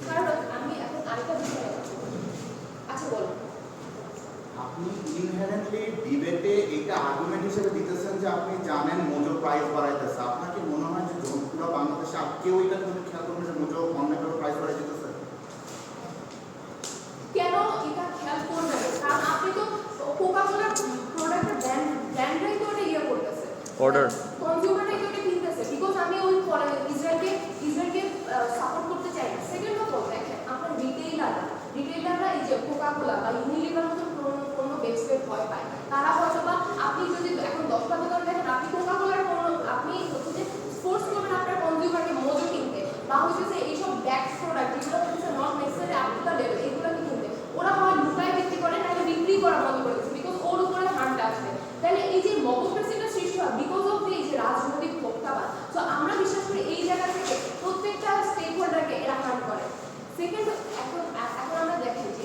D: কারণ আমি এখন আরেকটা বিষয় আচ্ছা বলো।
E: আপনি ইনহেরেন্টলি ডিবেটে এটা আর্গুমেন্ট হিসেবে দিতেছেন যে আপনি জানেন মজুর প্রাইস বাড়াইতেছে। আপনার কি মনে হয় যে পুরো বাংলাদেশে আর কেউ এটা কিন্তু খেয়াল করবে যে মজুর অন্যান্য প্রাইস বাড়াই দিতেছে?
D: কেন এটা খেয়াল করবে? কারণ আপনি তো কোকা-কোলার প্রোডাক্টের ব্র্যান্ডরাই তো এটা ইয়ে করতেছে,
B: অর্ডার
D: কনজিউমাররাই তো এটা কিনতেছে। বিকজ আমি ওই ইসরায়েলকে সাপোর্ট করতে চাই না। সেকেন্ড অফ অল দেখেন আপনার রিটেইলাররা এই যে কোকা-কোলা বা ইউনিলিভার মতো কোনো বেচতে ভয় পায়। তারা হয়তো বা আপনি যদি এখন 10টা দোকান দেখেন, আপনি কোকা-কোলার আপনি হচ্ছে যে ফোর্স করবেন আপনার কনজিউমারকে মজু কিনতে, বা হচ্ছে যে এইসব ব্যাক প্রোডাক্ট যেগুলো হচ্ছে নট নেসেসারি আপনার লেভেল এগুলোকে কিনতে, ওরা হয় লুকায় বিক্রি করে নাহলে বিক্রি করা বন্ধ করে দিচ্ছে, বিকজ ওর উপরে হান্ট আসবে। তাহলে এই যে মগপ্রেসিটা সৃষ্টি হয় বিকজ অফ এই যে রাজনৈতিক বক্তাবাদ। তো আমরা বিশ্বাস করি এই জায়গা থেকে প্রত্যেকটা স্টেক হোল্ডারকে এরা হার্ট করে। সেকেন্ড, এখন আমরা দেখি যে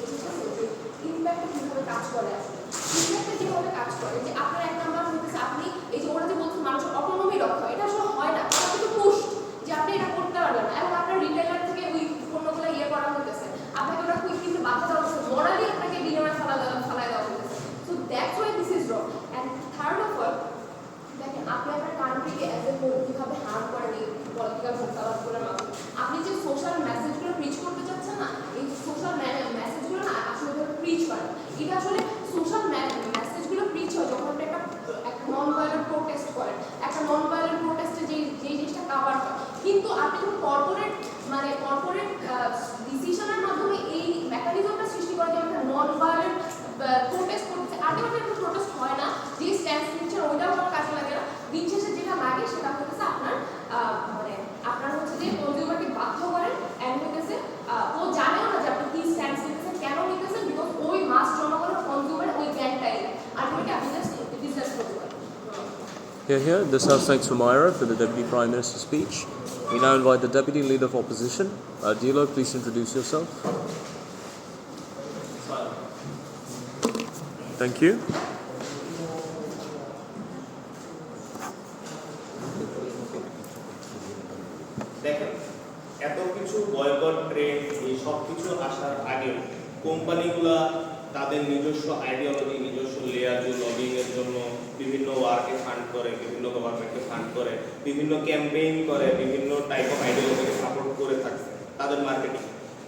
D: ইম্প্যাক্ট কিভাবে কাজ করে। আসলে ইম্প্যাক্টটা যেভাবে কাজ করে যে আপনার এক নাম্বার হচ্ছে আপনি এই যে ওরা যে বলছে মানুষের অটোনমি রক্ষা, এটা আসলে হয় না, এটা কিন্তু পুশ যে আপনি এটা করতে পারবেন না, এবং আপনার রিটেলার থেকে ওই পণ্যগুলো ইয়ে করা হইতেছে, আপনাকে ওরা কুইক কিন্তু বাধা দেওয়া হচ্ছে, মোরালি আপনাকে ডিলেমার ফালাই দেওয়া হইতেছে। So that's why this is wrong. And third of all দেখেন আপনি আপনার কান্ট্রিকে অ্যাজ এ হোল কীভাবে হার্ম করেন এই পলিটিক্যাল বক্তাবাদগুলোর মাধ্যমে। আপনি যে সোশ্যাল মেসেজগুলো প্রিচ করতে চাচ্ছেন না, এই সোশ্যাল মেসেজগুলো না আসলে প্রিচ করেন। এটা আসলে সোশ্যাল মেসেজগুলো প্রিচ হয় যখন আপনি একটা নন ভায়োলেন্ট প্রোটেস্ট করেন, একটা নন ভায়োলেন্ট প্রোটেস্টে যেই জিনিসটা কাভার হয়। কিন্তু আপনি যখন কর্পোরেট ডিসিশনের মাধ্যমে এই মেকানিজমটা সৃষ্টি করে যে একটা নন ভায়োলেন্ট প্রোটেস্ট করতেছে, আলটিমেটলি একটা প্রোটেস্ট হয় না, যে স্ট্যান্স নিচ্ছেন ওইটাও কোনো কাজে লাগে না। দিন শেষে যেটা লাগে সেটা হচ্ছে আপনার হচ্ছে যে কনজিউমারকে বাধ্য করেন, অ্যান্ড হইতেছে ও জানেও না যে আপনি কি স্ট্যান্স নিতেছেন, কেন নিতেছেন, বিকজ ওই মাস জনগণের কনজিউমার ওই জ্ঞানটাই আলটিমেটলি আপনি জাস্ট বিজনেস করতে পারেন।
B: Here. This house thanks to Moira for the Deputy Prime Minister's speech. We now invite the Deputy Leader of Opposition. Dilo, please introduce yourself. Thank you.
F: দেখেন, এত কিছু boycott trend এই সব কিছু আসার আগে কোম্পানিগুলা তাদের নিজস্ব আইডিওলজি, নিজস্ব লেয়ার লবিং এর জন্য বিভিন্ন ওয়ার্কে ফান্ড করে, বিভিন্ন গভর্নমেন্টকে ফান্ড করে, বিভিন্ন ক্যাম্পেইন করে, বিভিন্ন টাইপ অফ আইডিওলজিকে সাপোর্ট করে থাকছে তাদের মার্কেটিং।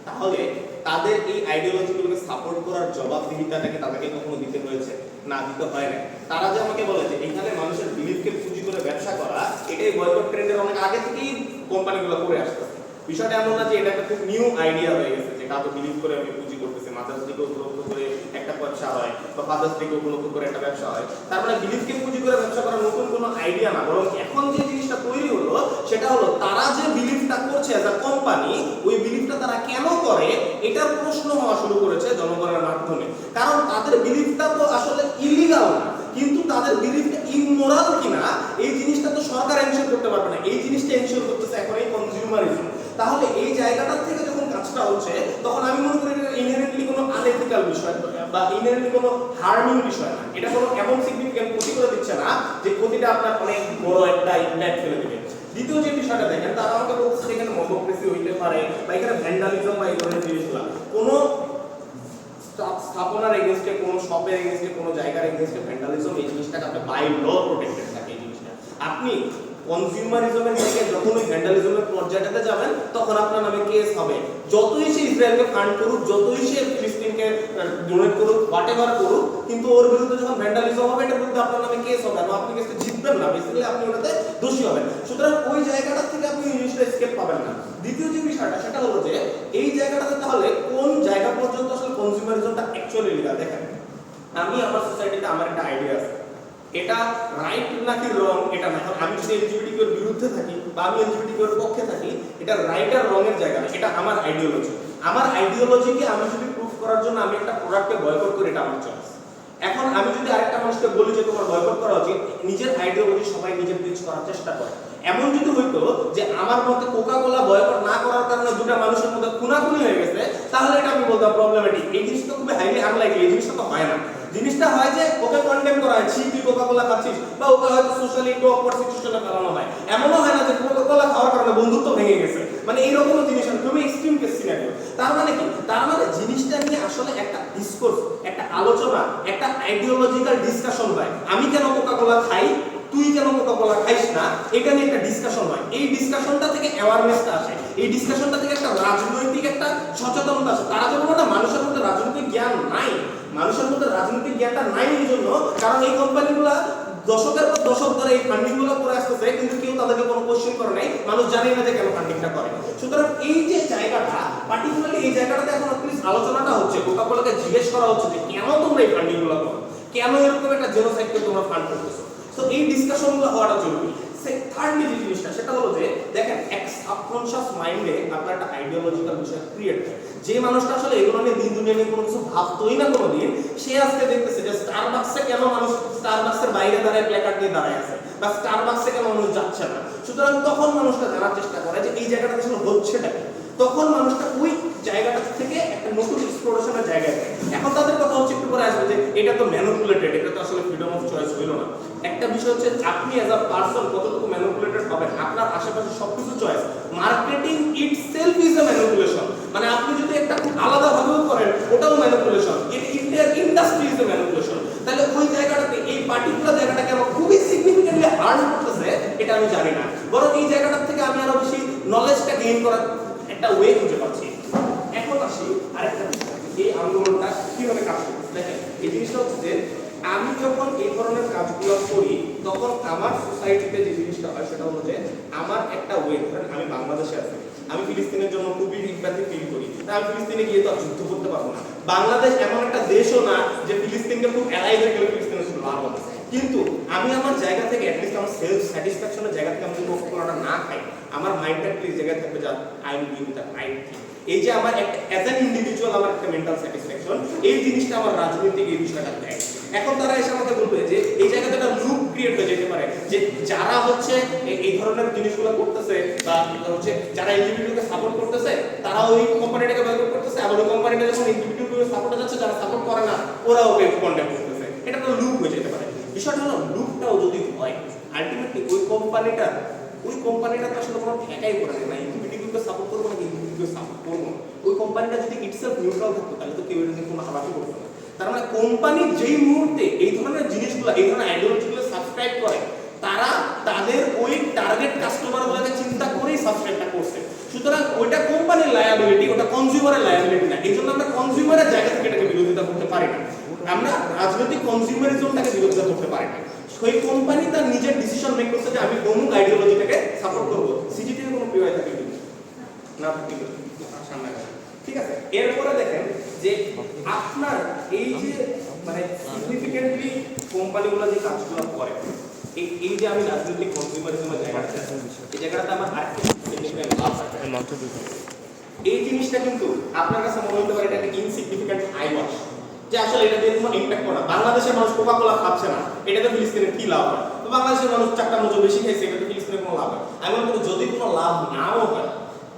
F: তাহলে তাদের এই আইডিওলজিগুলোকে সাপোর্ট করার জবাবদিহিতাটাকে তাদেরকে কখনো দিতে হয়েছে? না, দিতে হয় না। তারা যে আমাকে বলে যে এখানে মানুষের বিলিফকে পুঁজি করে ব্যবসা করা, এটাই বয়কট ট্রেন্ডের অনেক আগে থেকেই কোম্পানিগুলো করে আসতেছে। বিষয়টা এমন না যে এটা একটা খুব নিউ আইডিয়া হয়ে গেছে যে কাউকে বিলিভ করে আমি পুঁজি করতেছি, মাদার্স ডেকে উপলক্ষ করে একটা ব্যবসা হয় বা ফাদার্স ডেকে উপলক্ষ করে একটা ব্যবসা হয়। তার মানে বিলিভকে পুঁজি করে ব্যবসা করা নতুন কোনো আইডিয়া না, বরং এখন যে জিনিসটা তৈরি হলো সেটা হলো তারা যে বিলিভটা করছে অ্যাজ আ কোম্পানি, ওই বিলিভটা তারা কেন করে এটার প্রশ্ন হওয়া শুরু করেছে জনগণের মাধ্যমে। কারণ তাদের বিলিভটা তো আসলে ইলিগাল না, কিন্তু তাদের বিলিভটা ইমোরাল কিনা এই জিনিসটা তো সরকার এনশিওর করতে পারবে না, এই জিনিসটা এনশিওর করতেছে এখন এই কনজিউমারিজম। তাহলে এই জায়গাটা থেকে যখন কাজটা হচ্ছে তখন আমি মনে করি এটা ইনহেরেন্টলি কোনো আনএথিক্যাল বিষয় বা ইনহেরেন্টলি কোনো হার্মিং বিষয় না। এটা কোনো এমন সিগনিফিক্যান্ট ক্ষতি করে দিচ্ছে না যে ক্ষতিটা আপনার অনেক বড় একটা ইম্প্যাক্ট ফেলে দেবে। দ্বিতীয় যে বিষয়টা দেখেন, তারা আমাকে বলছে এখানে মগপ্রেসি হইতে পারে বা এখানে ভ্যান্ডালিজম বা এই ধরনের জিনিসগুলো কোনো স্থাপনার এগেইনস্টে, কোনো শপের এগেইনস্টে, কোনো জায়গার এগেইনস্টে ভ্যান্ডালিজম, এই জিনিসটাকে আপনি বাই ল প্রোটেক্টেড থাকে। এই জিনিসটা আপনি কনজিউমারিজমের থেকে যখন ওই ভ্যান্ডালিজমের পর্যায়টাতে যাবেন তখন আপনার নামে কেস হবে। যতই সে ইসরায়েলকে ফান্ড করুক, যতই সে ফিলিস্তিনকে ডোনেট করুক, হোয়াটএভার করুক, কিন্তু ওর বিরুদ্ধে যখন ভ্যান্ডালিজম হবে এটার বিরুদ্ধে আপনার নামে কেস হবে, আর আপনি কেসটা জিতবেন না, বেসিক্যালি আপনি ওটাতে দোষী হবেন। সুতরাং ওই জায়গাটা থেকে আপনি এই জিনিসটা এসকেপ পাবেন না। দ্বিতীয় যে বিষয়টা সেটা হলো যে এই জায়গাটাতে তাহলে কোন জায়গা পর্যন্ত আসলে কনজিউমারিজমটা অ্যাকচুয়ালি লিগাল। দেখেন, আমি আমার সোসাইটিতে আমার একটা আইডিয়া আছে, এটা রাইট নাকি রং এটা না। আমি যদি এলজিবিটিকিউর বিরুদ্ধে থাকি বা আমি এলজিবিটিকিউ এর পক্ষে থাকি, এটা রাইট আর রং এর জায়গা না, এটা আমার আইডিওলজি। আমার আইডিওলজিকে আমি যদি প্রুফ করার জন্য আমি একটা প্রোডাক্টকে বয়কট করি, এটা আমার চয়েস। এখন আমি যদি আরেকটা মানুষকে বলি যে তোমার বয়কট করা উচিত, নিজের আইডিওলজি সবাই নিজে প্রিচ করার চেষ্টা করে। এমন যদি হইতো যে আমার মতে কোকা কোলা বয়কট না করার কারণে দুটো মানুষের মধ্যে খুনাখুনি হয়ে গেছে, তাহলে এটা আমি বলতাম প্রবলেমেটিক। এই জিনিসটা খুবই হাইলি আনলাইকলি, এই জিনিসটা তো হয় না। জিনিসটা হয় যে ওকে কন্ডেম করা হয়, ছি তুই কোকা কোলা খাচ্ছিস, বা ওকে হয়তো সোশ্যালি একটু অকওয়ার্ড সিচুয়েশনে ফেলানো হয়। এমনও হয় না যে কোকা কোলা খাওয়ার কারণে বন্ধুত্ব ভেঙে গেছে, মানে এইরকমও জিনিস হয়, খুবই এক্সট্রিম কেস সিনারিও। তার মানে কি? তার মানে জিনিসটা নিয়ে আসলে একটা ডিসকোর্স, একটা আলোচনা, একটা আইডিওলজিক্যাল ডিসকাশন হয়। আমি কেন কোকা কোলা খাই, তুই কেন কোকা কোলা খাইস না, এটা নিয়ে একটা ডিসকাশন হয়। এই ডিসকাশনটা থেকে অ্যাওয়ারনেসটা আসে, এই ডিসকাশনটা থেকে একটা রাজনৈতিক একটা সচেতনতা আসে। তারা যেন না মানুষের মধ্যে রাজনৈতিক জ্ঞান নাই, মানুষের মধ্যে রাজনৈতিক জ্ঞানটা নাই এই জন্য কারণ এই কোম্পানিগুলা দশকের পর দশক ধরে এই ফান্ডিং গুলো করে আসতেছে, কিন্তু কেউ তাদেরকে কোনো কোশ্চেন করে নাই, মানুষ জানে না যে কেন ফান্ডিংটা করে। সুতরাং এই যে জায়গাটা, পার্টিকুলারলি এই জায়গাটাতে এখন প্লিজ আলোচনাটা হচ্ছে, কোকা কোলাকে জিজ্ঞেস করা হচ্ছে যে কেন তোমরা এই ফান্ডিং গুলো করো, কেন এরকম একটা জেনোসাইডকে তোমরা ফান্ড করতেছো। তো এই ডিসকাশনগুলো হওয়াটা জরুরি। থার্ডলি যে জিনিসটা সেটা হলো যে দেখেন এক সাবকনশিয়াস মাইন্ডে আপনার একটা আইডিওলজিক্যাল বিষয় ক্রিয়েট হয়। যে মানুষটা আসলে এগুলো নিয়ে দিন দুনিয়া নিয়ে কোনো কিছু ভাবতোই না কোনোদিন, সে আজকে দেখতেছে যে স্টারবাকসে কেন মানুষ স্টারবাকসের বাইরে দাঁড়ায় প্ল্যাকার্ড নিয়ে দাঁড়ায় আছে, বা স্টারবাকসে কেন মানুষ যাচ্ছে না। সুতরাং তখন মানুষটা জানার চেষ্টা করে যে এই জায়গাটা আসলে হচ্ছেটা কি। তখন মানুষটা ওই জায়গাটা থেকে একটা নতুন এক্সপ্লোরেশনের জায়গায় যায়। এখন তাদের কথা হচ্ছে একটু পরে আসবে যে এটা তো ম্যানিপুলেটেড, এটা তো আসলে ফ্রিডম অফ চয়েস হইল না। একটা বিষয় হচ্ছে আপনি অ্যাজ আ পারসন কতটুকু ম্যানিপুলেটেড হবেন, আপনার আশেপাশে সবকিছু choice. Marketing itself is a manipulation, মানে আপনি যদি একটা খুব আলাদা ভাবেও করেন ওটাও ম্যানিপুলেশন, ইন্ডিয়ার ইন্ডাস্ট্রি ইজ আ ম্যানিপুলেশন। তাহলে ওই জায়গাটাতে এই পার্টিকুলার জায়গাটাকে আমার খুবই সিগনিফিকেন্টলি হার্ম করতেছে, এটা আমি জানি না, বরং এই জায়গাটা থেকে আমি আরো বেশি নলেজটা গেইন করার একটা ওয়ে খুঁজে পাচ্ছি। এখন আসি আরেকটা বিষয়, এই আন্দোলনটা কিভাবে কাজ করছে। দেখেন এই জিনিসটা হচ্ছে যে আমি যখন এই ধরনের কাজগুলো করি তখন আমার সোসাইটিতে যে জিনিসটা হয় সেটা হলো যে আমার একটা ওয়ে, ধরেন আমি বাংলাদেশে আছি, আমি ফিলিস্তিনের জন্য খুবই ইম্প্যাথি ফিল করি, তাই আমি ফিলিস্তিনে গিয়ে তো আর যুদ্ধ করতে পারবো না। বাংলাদেশ এমন একটা দেশও না যে ফিলিস্তিনকে খুব এলাই হয়ে গেলে ফিলিস্তিনের শুধু লাভ হবে, কিন্তু আমি আমার জায়গা থেকে অ্যাটলিস্ট আমার সেলফ স্যাটিসফ্যাকশনের জায়গা থেকে আমি যদি কোকাকোলাটা না খাই, আমার মাইন্ডটা প্লিজ জায়গায় থাকবে যে I am doing the right thing. এই যে আমার একটা অ্যাজ অ্যান ইন্ডিভিজুয়াল আমার একটা মেন্টাল স্যাটিসফ্যাকশন, এই জিনিসটা আমার রাজনৈতিক এই বিষয়টা দেয়। এখন তারা এসে আমাকে বলবে যে এই জায়গাতে একটা লুপ ক্রিয়েট হয়ে যেতে পারে যে যারা হচ্ছে এই ধরনের জিনিসগুলো করতেছে বা হচ্ছে যারা ইন্ডিভিজুয়ালকে সাপোর্ট করতেছে তারা ওই কোম্পানিটাকে বয়কট করতেছে, আবার ওই কোম্পানিটা যখন ইন্ডিভিজুয়ালকে সাপোর্টে যাচ্ছে যারা সাপোর্ট করে না ওরাও ওকে কন্ডেম করতেছে। এটা তো লুপ হয়ে যেতে পারে। বিষয়টা হলো লুপটাও যদি হয় আলটিমেটলি ওই কোম্পানিটা তো আসলে কোনো ঠেকাই করে না, ইন্ডিভিজুয়ালকে সাপোর্ট করবো না, ইন্ডিভিজুয়ালকে সাপোর্ট করবো না। ওই কোম্পানিটা যদি ইটসেলফ নিউট্রাল থাকতো তাহলে তো কেউ এটা কোনো হারাকি করতো না। তার মানে কোম্পানি যেই মুহূর্তে এই ধরনের জিনিসগুলো, এই ধরনের আইডিওলজিগুলো সাবস্ক্রাইব করে, তারা তাদের ওই টার্গেট কাস্টমারগুলোকে চিন্তা করেই সাবস্ক্রাইবটা করছে। সুতরাং ওইটা কোম্পানির লায়াবিলিটি, ওটা কনজিউমারের লায়াবিলিটি না। এই জন্য আমরা কনজিউমারের জায়গা থেকে এটাকে বিরোধিতা করতে পারি না, আমরা রাজনৈতিক কনজিউমারিজমটাকে বিরোধিতা করতে পারি না। সেই কোম্পানি তার নিজের ডিসিশন মেক করছে যে আমি অমুক আইডিওলজিটাকে সাপোর্ট করবো, সিটি থেকে কোনো প্রিয় থাকে না থাকি সামনে, ঠিক আছে। এরপরে দেখেন যে আপনার এই যে মানে সিগনিফিকেন্টলি কোম্পানিগুলো যে কাজগুলো করে, এই যে আমি রাজনৈতিক কনজিউমারিজমের জায়গাটা, এই জায়গাটাতে আমার আরেকটা সিগনিফিকেন্ট লাভ আছে। এই জিনিসটা কিন্তু আপনার কাছে মনে হতে পারে এটা একটা ইনসিগনিফিকেন্ট আই ওয়াশ, যে আসলে এটা দিয়ে কোনো ইম্প্যাক্ট করে না। বাংলাদেশের মানুষ কোকা কোলা খাচ্ছে না, এটাতে ফিলিস্তিনের কি লাভ হয়? তো বাংলাদেশের মানুষ চারটা মজো বেশি খাইছে, এটাতে ফিলিস্তিনের কোনো লাভ হয়? আমি মনে করি যদি কোনো লাভ নাও হয়,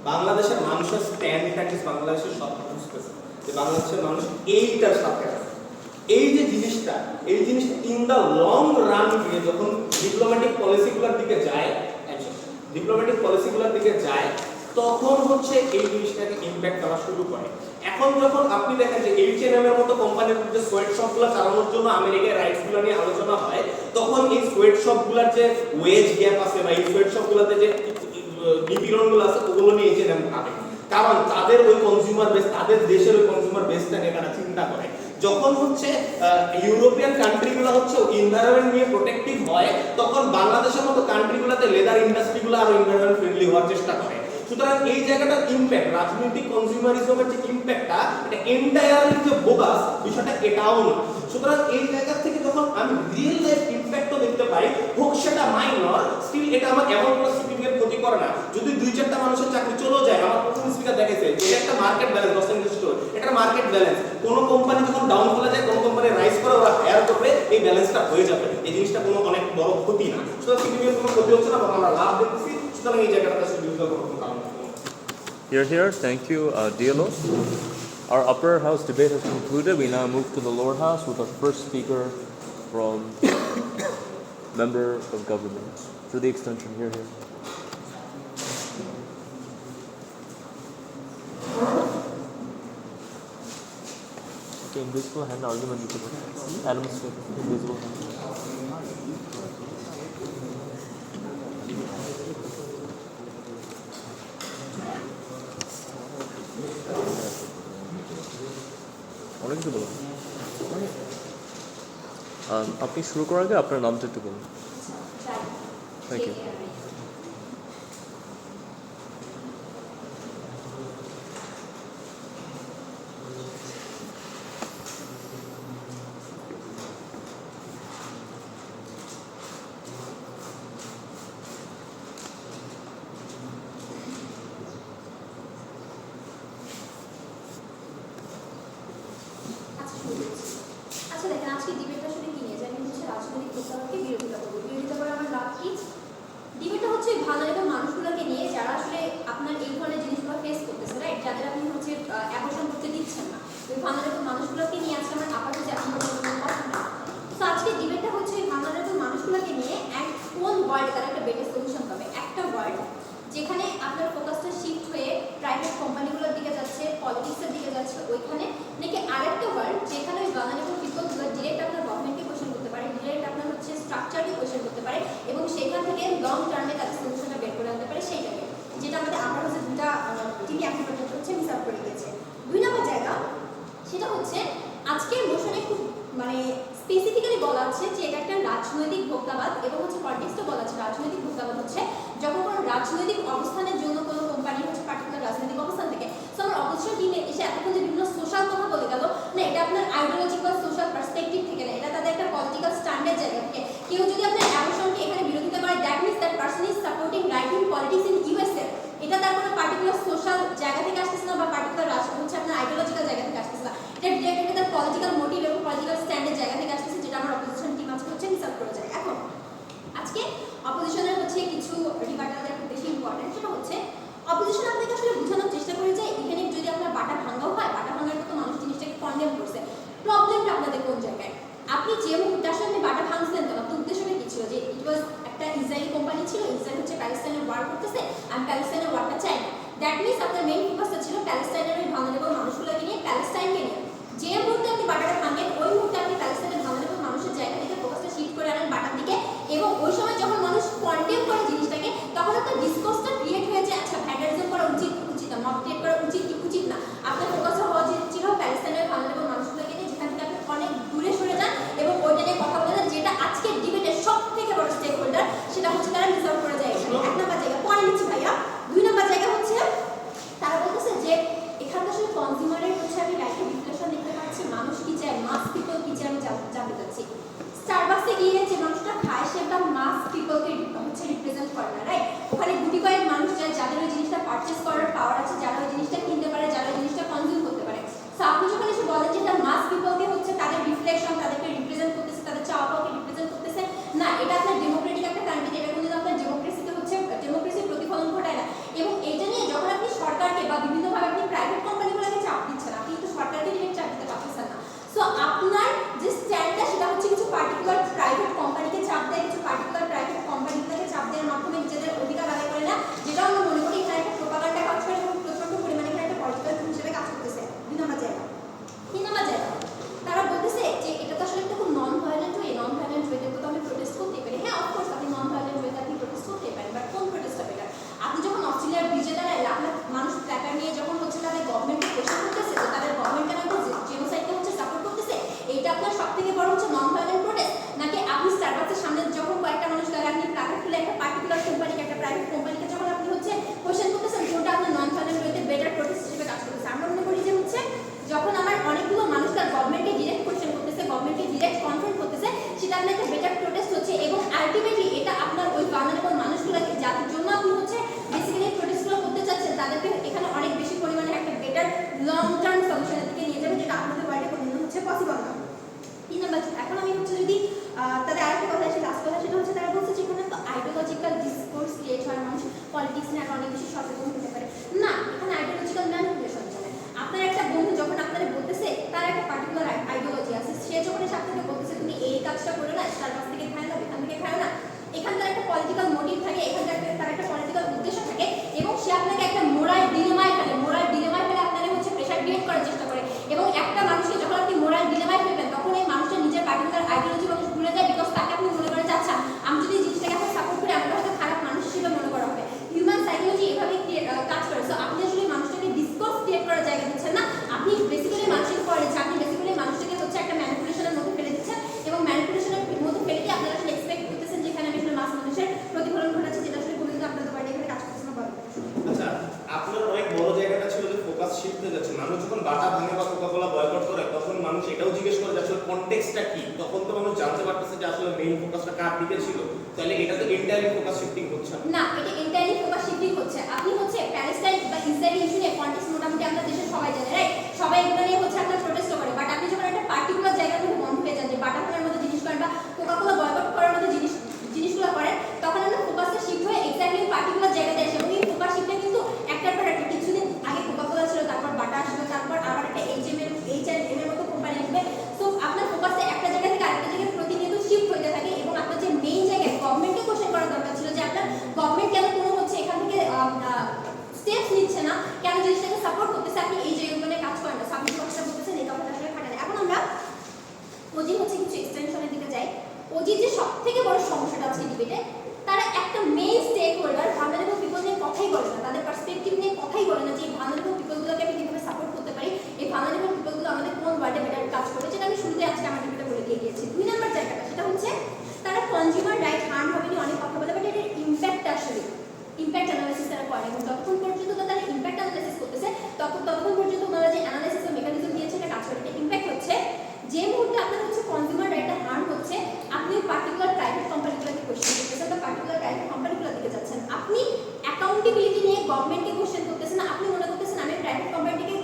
F: বাংলাদেশের মানুষের স্ট্যান্ডটা কি বাংলাদেশের সব বুঝতেছে যে বাংলাদেশের মানুষ এইটার সাথে আছে। এই যে জিনিসটা, এই জিনিসটা ইন দ্য লং রান গিয়ে যখন ডিপ্লোম্যাটিক পলিসিগুলোর দিকে যায়, তখন হচ্ছে এই জিনিসটাকে ইম্প্যাক্ট করা শুরু করে। এখন যখন আপনি দেখেন যে H&M এর মতো কোম্পানির যে সোয়েট শপগুলো চালানোর জন্য আমেরিকার রাইটসগুলো নিয়ে আলোচনা হয়, তখন এই সোয়েট শপগুলোর যে ওয়েজ গ্যাপ আছে বা এই সোয়েট শপগুলোতে যে নিপীড়নগুলো আছে ওগুলো নিয়ে H&M ভাবে, কারণ তাদের ওই কনজিউমার বেস, তাদের দেশের ওই কনজিউমার বেসটা নিয়ে তারা চিন্তা করে। যখন হচ্ছে ইউরোপিয়ান কান্ট্রিগুলো হচ্ছে এনভায়রনমেন্ট নিয়ে প্রোটেক্টিভ হয়, তখন বাংলাদেশের মতো কান্ট্রিগুলোতে লেদার ইন্ডাস্ট্রিগুলো আরো এনভায়রনমেন্ট ফ্রেন্ডলি হওয়ার চেষ্টা করে। সুতরাং এই জায়গাটার ইম্প্যাক্ট, রাজনৈতিক কনজিউমারিজমের যে ইম্প্যাক্টটা, এটা এন্টায়ারলি যে বোগাস, বিষয়টা এটাও না। সুতরাং এই জায়গা থেকে যখন আমি রিয়েল লাইফ ইমপ্যাক্টও দেখতে পাই, হোক সেটা মাইনর, স্টিল এটা আমার এমন কোনো সিগনিফিকেন্ট ক্ষতি করে না। যদি 2-4টা মানুষের চাকরি চলেও যায়, আমার প্রথম স্পিকার দেখেছে এটা একটা মার্কেট ব্যালেন্স, দশ স্টোর এটা মার্কেট ব্যালেন্স। কোনো কোম্পানি যখন ডাউন ফলে যায়, কোনো কোম্পানি রাইজ করে, ওরা হায়ার করবে, এই ব্যালেন্সটা হয়ে যাবে। এই জিনিসটা কোনো অনেক বড় ক্ষতি না। সুতরাং সিগনিফিকেন্ট কোনো ক্ষতি হচ্ছে না, বরং আমরা লাভ দেখতেছি। সুতরাং এই জায়গাটা আসলে বিরোধিতা করার কোনো কারণ নেই।
B: Here. Thank you, DLO. Our upper house debate has concluded. We now move to the lower house with our first speaker from member of government for the extension. Here. Okay, invisible hand argument. Adam Smith, invisible hand. অনেক কিছু বলুন। আপনি শুরু করার আগে আপনার নামটা একটু বলুন। Thank you.
A: আচ্ছা দেখেন, আজকে ডিবেটটা আসলে কি নিয়ে যায়? আমি হচ্ছে রাজনৈতিক প্রস্তাবকে বিরোধিতা করবো। বিরোধিতা করে আমার লাভ কি? ডিবেটটা হচ্ছে ভালো এবং মানুষগুলোকে নিয়ে যারা আসলে আপনার এই ধরনের জিনিসগুলো ফেস করতেছে, রাইট? যাদের আপনি হচ্ছে অ্যাবর্শন করতে দিচ্ছেন না, ওই ভালো মানুষগুলোকে নিয়ে আজকে আমার আপাতত যে আন্দোলন কথা না। তো আজকে ডিবেটটা হচ্ছে ভালো মানুষগুলোকে নিয়ে কোন ওয়ার্ডে তারা একটা বেটার সলিউশন পাবে। একটা ওয়ার্ড যেখানে আপনার ফোকাসটা শিফট হয়ে প্রাইভেট কোম্পানিগুলোর দিকে যাচ্ছে, পলিটিক্সের দিকে যাচ্ছে, ওইখানে নাকি আরেকটা ওয়ার্ড যেখানে ওই বাঙালি পিপলগুলো ডিরেক্ট আপনার গভর্নমেন্টকে কোয়েশ্চেন করতে পারে, ডিরেক্ট আপনার হচ্ছে স্ট্রাকচারকে কোয়েশ্চেন করতে পারে এবং সেখান থেকে লং টার্মে তাদের সলিউশনটা বের করে আনতে পারে সেইটাকে, যেটা আমাদের আমার হচ্ছে দুটা টিভি এখন পর্যন্ত হচ্ছে মিস আউট করে গিয়েছে। 2 নম্বর জায়গা সেটা হচ্ছে আজকের মোশনে খুব মানে স্পেসিফিক্যালি বলা আছে যে এটা একটা রাজনৈতিক ভোক্তাবাদ এবং হচ্ছে কনটেক্সটও বলা আছে রাজনৈতিক ভোক্তাবাদ হচ্ছে যখন কোনো রাজনৈতিক অবস্থানের জন্য কোনো কোম্পানি হচ্ছে পার্টিকুলার রাজনৈতিক অবস্থান থেকে। সো আমার অপোজিশন টিমে এসে এতক্ষণ যে বিভিন্ন সোশ্যাল কথা বলে গেল না, এটা আপনার আইডিওলজিক্যাল সোশ্যাল পার্সপেক্টিভ থেকে না, এটা তাদের একটা পলিটিক্যাল স্ট্যান্ডের জায়গা থেকে। কেউ যদি আপনার অ্যাবর্শনকে এখানে বিরোধিতা করে, that means that person is supporting right wing politics in USA. এটা তার কোনো পার্টিকুলার সোশ্যাল জায়গা থেকে আসতেছে না বা পার্টিকুলার হচ্ছে আপনার আইডিওলজিক্যাল জায়গা থেকে আসতেছে না, এটা ডিরেক্টলি তার পলিটিক্যাল মোটিভ এবং পলিটিক্যাল স্ট্যান্ডের জায়গা থেকে আসতেছে, যেটা আমার অপোজিশন টিম আজকে হচ্ছে মিস আউট করে যায়। এখন আজকে অপোজিশনের হচ্ছে কিছু রিবার্টালদের খুব বেশি ইম্পর্টেন্ট, সেটা হচ্ছে অপোজিশন আপনাকে আসলে বোঝানোর চেষ্টা করে যে এখানে যদি আপনার বাটা ভাঙাও হয়, বাটা ভাঙার মতো মানুষ জিনিসটাকে কন্ডেম করছে, প্রবলেমটা আপনাদের কোন জায়গায়? আপনি যে মুহূর্তে আসলে আপনি বাটা ভাঙছিলেন কেন, তো উদ্দেশ্যটা কি ছিল? যে ইট ওয়াজ একটা ইসরায়েলি কোম্পানি ছিল, ইসরায়েল হচ্ছে প্যালেস্টাইনের ওয়ার করতেছে, আমি প্যালেস্টাইনের ওয়ারটা চাই না। দ্যাট মিনস আপনার মেইন ফোকাসটা ছিল প্যালেস্টাইনের ওই ভাঙালেবল মানুষগুলোকে নিয়ে, প্যালেস্টাইনকে নিয়ে। যে মুহূর্তে আপনি বাটাটা ভাঙেন, ওই মুহূর্তে আপনি প্যালেস্টাইনের ভাঙালেবল মানুষের জায়গা থেকে ফোকাসটা শিফট করে আনেন বাটার দিকে, এবং ওই সময় যখন মানুষ কন্ডেম করে জিনিসটাকে, তখন একটা ডিসকোর্সটা ক্রিয়েট হয়েছে, আচ্ছা ভ্যান্ডালিজম করা উচিত না, মব ক্রিয়েট করা উচিত না। আপনার ফোকাসটা হওয়া উচিত ছিল প্যালেস্টাইনের ভাঙালেবল মানুষগুলোকে নিয়ে, যেখান থেকে আপনি অনেক দূরে সরে যান এবং ওইটা নিয়ে কথা বলেন, যেটা আজকের ডিবেটের সব থেকে বড় স্টেক হোল্ডার, সেটা হচ্ছে তারা মিস আউট করে যায়। 1 নম্বর জায়গা পয়েন্ট নিচ্ছি ভাইয়া। 2 নম্বর জায়গা হচ্ছে তারা বলতেছে যে এখানে আসলে কনজিউমারের হচ্ছে আমি রাইটের রিফ্লেকশন দেখতে পাচ্ছি, মানুষ কি চায়, মাস পিপল কি চায় আমি জানতে চাচ্ছি। স্টারবাক্সে গিয়ে যে মানুষটা খায় সেটা মাস পিপলকে হচ্ছে রিপ্রেজেন্ট করে না, রাইট? ওখানে গুটি কয়েক মানুষ যায় যাদের ওই জিনিসটা পারচেস করার পাওয়ার আছে, যারা ওই জিনিসটা কিনতে পারে, যারা ওই জিনিসটা কনজিউম করতে পারে। সো আপনি যখন এসে বলেন যে এটা মাস পিপলকে হচ্ছে তাদের রিফ্লেকশন, তাদেরকে রিপ্রেজেন্ট করতেছে, তাদের চাওয়া পাওয়াকে রিপ্রেজেন্ট করতেছে না, এটা আপনার ডেমোক্রেটিক একটা কান্ট্রি, এটা কিন্তু আপনার ডেমোক্রেসিতে হচ্ছে ডেমোক্রেসির প্রতিফলন ঘটায় না। এবং এইটা নিয়ে যখন আপনি সরকারকে বা বিভিন্নভাবে আপনি প্রাইভেট কোম্পানিগুলোকে চাপ দিচ্ছেন, আপনি কিন্তু সরকারকে ডিরেক্ট চাপ দিতে পারতেছেন না। সো আপনার যে স্ট্যান্ডটা সেটা হচ্ছে কিছু পার্টিকুলার প্রাইভেট কোম্পানিকে চাপ দেয়, কিছু পার্টিকুলার প্রাইভেট কোম্পানিগুলোকে চাপ দেওয়ার মাধ্যমে নিজেদের অধিকার আদায় করে না, যেটা আমরা মনে করি এখানে একটা প্রোপাগান্ডা কাজ করে এবং প্রচন্ড পরিমাণে এখানে একটা পলিটিক্যাল হিসেবে কাজ করতেছে। 2 নম্বর জায়গা। 3 নম্বর জায়গা তারা বলতেছে যে এটা তো আসলে একটা খুব নন ভায়োলেন্ট ওয়ে, নন ভায়োলেন্ট ওয়েতে তো আমি প্রোটেস্ট করতেই পারি। হ্যাঁ, অফকোর্স আপনি নন ভায়োলেন্ট ওয়েতে আপনি প্রোটেস্ট করতেই পারেন, বাট কোন প্রোটেস্টটা বেটার? আপনি যখন অস্ট্রেলিয়ার ব্রিজে দাঁড়ায় লাখ লাখ মানুষ প্ল্যাকার্ড নিয়ে যখন হচ্ছে তাদের গভর্নমেন্টকে কোয়েশ্চেন করতেছে, যে তাদের গভর্নমেন্টকে না জেনোসাইডকে হচ্ছে সাপোর্ট করতেছে, এইটা আপনার পসিবল না। 3 নাম্বার, এখন আমি হচ্ছে যদি তাদের আরেকটা কথা আসে, লাস্ট কথা, সেটা হচ্ছে তারা বলছে যেখানে তো আইডিওলজিক্যাল ডিসকোর্স ক্রিয়েট হয়, মানুষ পলিটিক্স নিয়ে আরো অনেক বেশি সচেতন হতে পারে। না, এখানে আইডিওলজিক্যাল ম্যানিপুলেশন চলে। আপনার একটা বন্ধু যখন আপনাদের বলতেছে তার একটা পার্টিকুলার আইডিওলজি আছে, সে যখন এসে আপনাকে বলতেছে তুমি এই কাজটা করো না, তার কাছ থেকে খায় না, এখান থেকে খায় না, এখান তার একটা পলিটিক্যাল মোটিভ থাকে, এখান তার একটা পলিটিক্যাল উদ্দেশ্য থাকে, এবং সে আপনাকে একটা মোরাল ডিলেমায় ফেলে, আপনারা হচ্ছে প্রেশার ক্রিয়েট করার চেষ্টা করে। এবং একটা মানুষকে যখন আপনি মোরাল ডিলেমায় ফেলবেন, তখন এই মানুষটা নিজের পার্টিকুলার আইডিওলজি মানুষ ভুলে যায়, বিকজ তাকে আপনি মনে করেন যে আচ্ছা আমি যদি এই জিনিসটাকে এখন সাপোর্ট করি আমাকে হয়তো খারাপ মানুষ হিসেবে মনে করা হবে। হিউম্যান সাইকোলজি এভাবে কাজ করে। সো আপনি আসলে মানুষটাকে ডিসকোর্স ক্রিয়েট করার জায়গা দিচ্ছেন না, আপনি বেসিক্যালি মানুষের উপরে আপনি বেসিক্যালি মানুষটাকে হচ্ছে একটা ম্যানিপুলেশনের মধ্যে ফেলে দিচ্ছেন, এবং ম্যানিপুলেশনের মধ্যে ফেলে দিয়ে আপনারা আসলে এক্সপেক্ট করতেছেন যেখানে আমি আসলে মাস মানুষের প্রতিফলন ঘটাচ্ছি, যেটা আসলে কোনোদিন আপনাদের বাড়ি এখানে কাজ করতেছে না। বলেন।
F: আচ্ছা, আপনার অনেক বড় জায়গাটা ছিল যে ফোকাস শিফট হয়ে যাচ্ছে। মানুষ যখন বাটা ভাঙে বা কোকা-কোলা বয়কট করে, তখন মানুষ এটাও জিজ্ঞেস করে যে আসলে কনটেক্সটটা কি। তখন তো মানুষ জানতে পারতেছে যে আসলে মেইন ফোকাসটা কার দিকে ছিল। তাহলে এটা তো এন্টায়ারলি ফোকাস শিফটিং হচ্ছে
A: না, এটা এন্টায়ারলি ফোকাস শিফটিং হচ্ছে। আপনি হচ্ছে প্যালেস্টাইন বা ইসরায়েল ইস্যু নিয়ে কনটেক্সট মোটামুটি আপনার দেশের সবাই জানে, রাইট? সবাই এগুলো নিয়ে হচ্ছে আপনার প্রোটেস্ট করে। বাট আপনি যখন একটা পার্টিকুলার জায়গার মধ্যে বন্ধ হয়ে যান, যে বাটা খাওয়ার মতো জিনিস করেন বা কোকা-কোলা বয়কট করার মতো জিনিসগুলো করেন, তখন আপনার ফোকাসটা শিফট হয়ে এক্স্যাক্টলি পার্টিকুলার জায়গাতে আসে। এবং এই ফোকাস শিফটটা কিন্তু একটার পর একটা, কিছুদিন আগে কোকা-কোলা ছিল, তারপর বাটা আসবে, তারপর আবার একটা H&M এর মতো কোম্পানি আসবে। সো আপনার ফোকাসটা একটা জায়গা থেকে আরেকটা জায়গায় প্রতিনিয়ত শিফট হতে থাকে, এবং আপনার যে মেইন জায়গায় গভর্নমেন্টকে কোশ্চেন করা দরকার ছিল যে আপনার গভর্নমেন্ট কেন কোনো হচ্ছে এখান থেকে স্টেপস নিচ্ছে না, কেন জিনিসটাকে সাপোর্ট করতেছে, আপনি এই জায়গাগুলো নিয়ে কাজ করেন না। সো আপনি কথাটা বলতেছেন, এই কথাটা আসলে খাটান। এখন আমরা ওজি হচ্ছে কিছু এক্সটেনশনের দিকে যাই। ওজি যে সবথেকে বড় সমস্যাটা আছে ডিবেটে, তারা একটা main stakeholder vulnerable people নিয়ে কথাই বলে না, তাদের পার্সপেক্টিভ নিয়ে কথাই বলে না যে এই ভালনারেবল পিপলগুলোকে আমি কীভাবে সাপোর্ট করতে পারি, এই ভালনারেবল পিপলগুলো আমাদের কোন ওয়ার্ডে বেটার কাজ করবে, যেটা আমি শুরুতে আজকে আমার ডিবেটে বলে দিয়ে গিয়েছি। 2 নাম্বার জায়গাটা সেটা হচ্ছে তারা কনজিউমার রাইট হার্ম হবে নিয়ে অনেক কথা বলে, বাট এটার ইম্প্যাক্ট আসলে ইম্প্যাক্ট অ্যানালাইসিস তারা করে, এবং ততক্ষণ পর্যন্ত তারা ইম্প্যাক্ট অ্যানালাইসিস করতেছে, ততক্ষণ পর্যন্ত ওনারা যে অ্যানালাইসিস ও মেকানিজম দিয়েছে এটা কাজ করে। এটা ইম্প্যাক্ট হচ্ছে যে মুহূর্তে আপনার হচ্ছে কনজিউমার রাইটটা হার্ম হচ্ছে, আপনি পার্টিকুলার প্রাইভেট কোম্পানিগুলোকে কোশ্চেন করতেছেন বা পার্টিকুলার প্রাইভেট কোম্পানিগুলোর দিকে যাচ্ছেন, আপনি অ্যাকাউন্টেবিলিটি নিয়ে গভর্নমেন্টকে কোশ্চেন করতেছেন না, আপনি মনে করতেছেন আমি প্রাইভেট কোম্পানিকে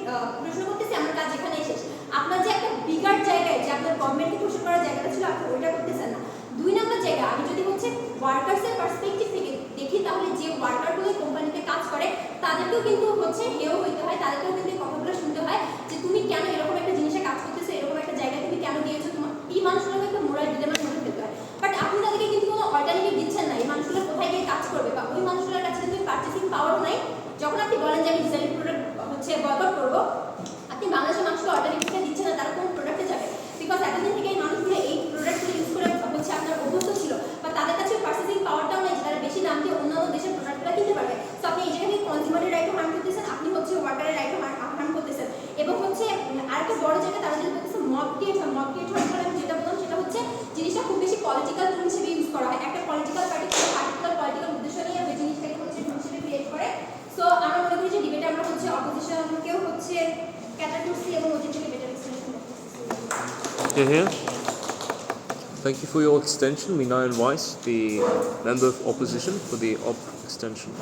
A: প্রশ্ন করতেছি, আমার কাজ এখানে শেষ। আপনার যে একটা বিগার জায়গায় যে আপনার গভর্নমেন্টকে কোশ্চেন করার জায়গাটা ছিল, আপনি ওইটা করতেছেন না। 2 নাম্বার জায়গা, আমি যদি হচ্ছে ওয়ার্কার্সের পার্সপেক্টিভ থেকে দেখি, তাহলে যে ওয়ার্কারগুলো কোম্পানিতে কাজ করে তাদেরকেও কিন্তু হচ্ছে হেও হইতে হয়, তাদেরকেও কিন্তু এই কথাগুলো শুনতে হয় যে তুমি কেন এরকম একটা জিনিসে কাজ করতেছো, এরকম একটা জায়গায় তুমি কেন দিয়েছো, তোমার এই মানুষগুলোকে একটা মোরাল ডিলেমার মধ্যে ফেলতে হয়। বাট আপনি তাদেরকে কিন্তু কোনো অল্টারনেটিভ দিচ্ছেন না, এই মানুষগুলো কোথায় গিয়ে কাজ করবে, বা ওই মানুষগুলোর কাছে কিন্তু পার্চেসিং পাওয়ারও নাই। যখন আপনি বলেন যে আমি ডিজাইন প্রোডাক্ট হচ্ছে বয়কট করবো, আপনি বাংলাদেশের মানুষকে অল্টারনেটিভটা দিচ্ছেন না, তারা কোন প্রোডাক্টে যাবে, বিকজ এতদিন থেকে এই মানুষগুলো এই প্রোডাক্টগুলো ইউজ করে হচ্ছে আপনার অভ্যস্ত ছিল, বা তাদের কাছে পার্চেসিং পাওয়ারটাও নেই যে তারা বেশি দাম দিয়ে অন্যান্য দেশের প্রোডাক্টগুলো কিনতে পারবে। সো আপনি এই জায়গায় কনজিউমারের রাইটও হার্ম করতেছেন, আপনি হচ্ছে ওয়ার্কারের রাইটও হার্ম করতেছেন। এবং হচ্ছে আরেকটা বড় জায়গা তারা যেটা বলতেছে মব ক্রিয়েট হওয়ার ফলে আমি যেটা বললাম সেটা হচ্ছে জিনিসটা খুব বেশি পলিটিক্যাল টুল হিসেবে ইউজ করা হয়, একটা পলিটিক্যাল পার্টি পার্টিকুলার পলিটিক্যাল উদ্দেশ্য নিয়ে ওই জিনিসটাকে হচ্ছে টুল হিসেবে ক্রিয়েট করে। সো আমরা মনে করি যে ডিবেটে আমরা হচ্ছে অপোজিশনকেও হচ্ছে ক্যাটার করছি এবং ওদের থেকে বেটার এক্সপ্লেনেশন করতেছি।
B: Here. Thank you for your extension. We now invite the member of opposition for the extension.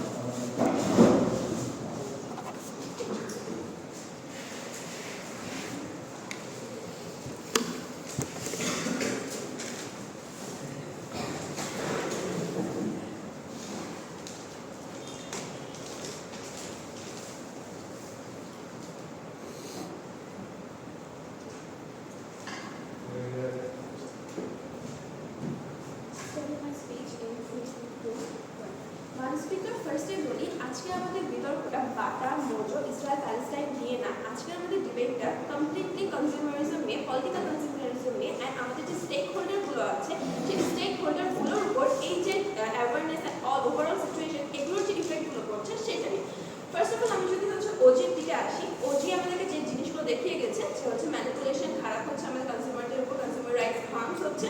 D: ফার্স্টে বলি, আজকে আমাদের বিতর্কটা বাটা, মোজো, ইসরায়েল, প্যালেস্টাইন নিয়ে না, আজকে আমাদের ডিবেটটা কমপ্লিটলি কনজিউমারিজম নিয়ে, পলিটিক্যাল কনজিউমারিজম নিয়ে, অ্যান্ড আমাদের যে স্টেক হোল্ডারগুলো আছে সেই স্টেক হোল্ডারগুলোর উপর এই যে অ্যাওয়ারনেস অ্যান্ড ওভারঅল সিচুয়েশন এগুলোর যে ইফেক্টগুলো করছে সেটা নিয়ে। ফার্স্ট অফ অল আমি যদি হচ্ছে ওজির দিকে আসি, ওজি আমাদেরকে যে জিনিসগুলো দেখিয়ে গেছে সে হচ্ছে ম্যানিপুলেশন খারাপ হচ্ছে আমাদের কনজিউমারদের উপর, কনজিউমার রাইটস হার্মস হচ্ছে,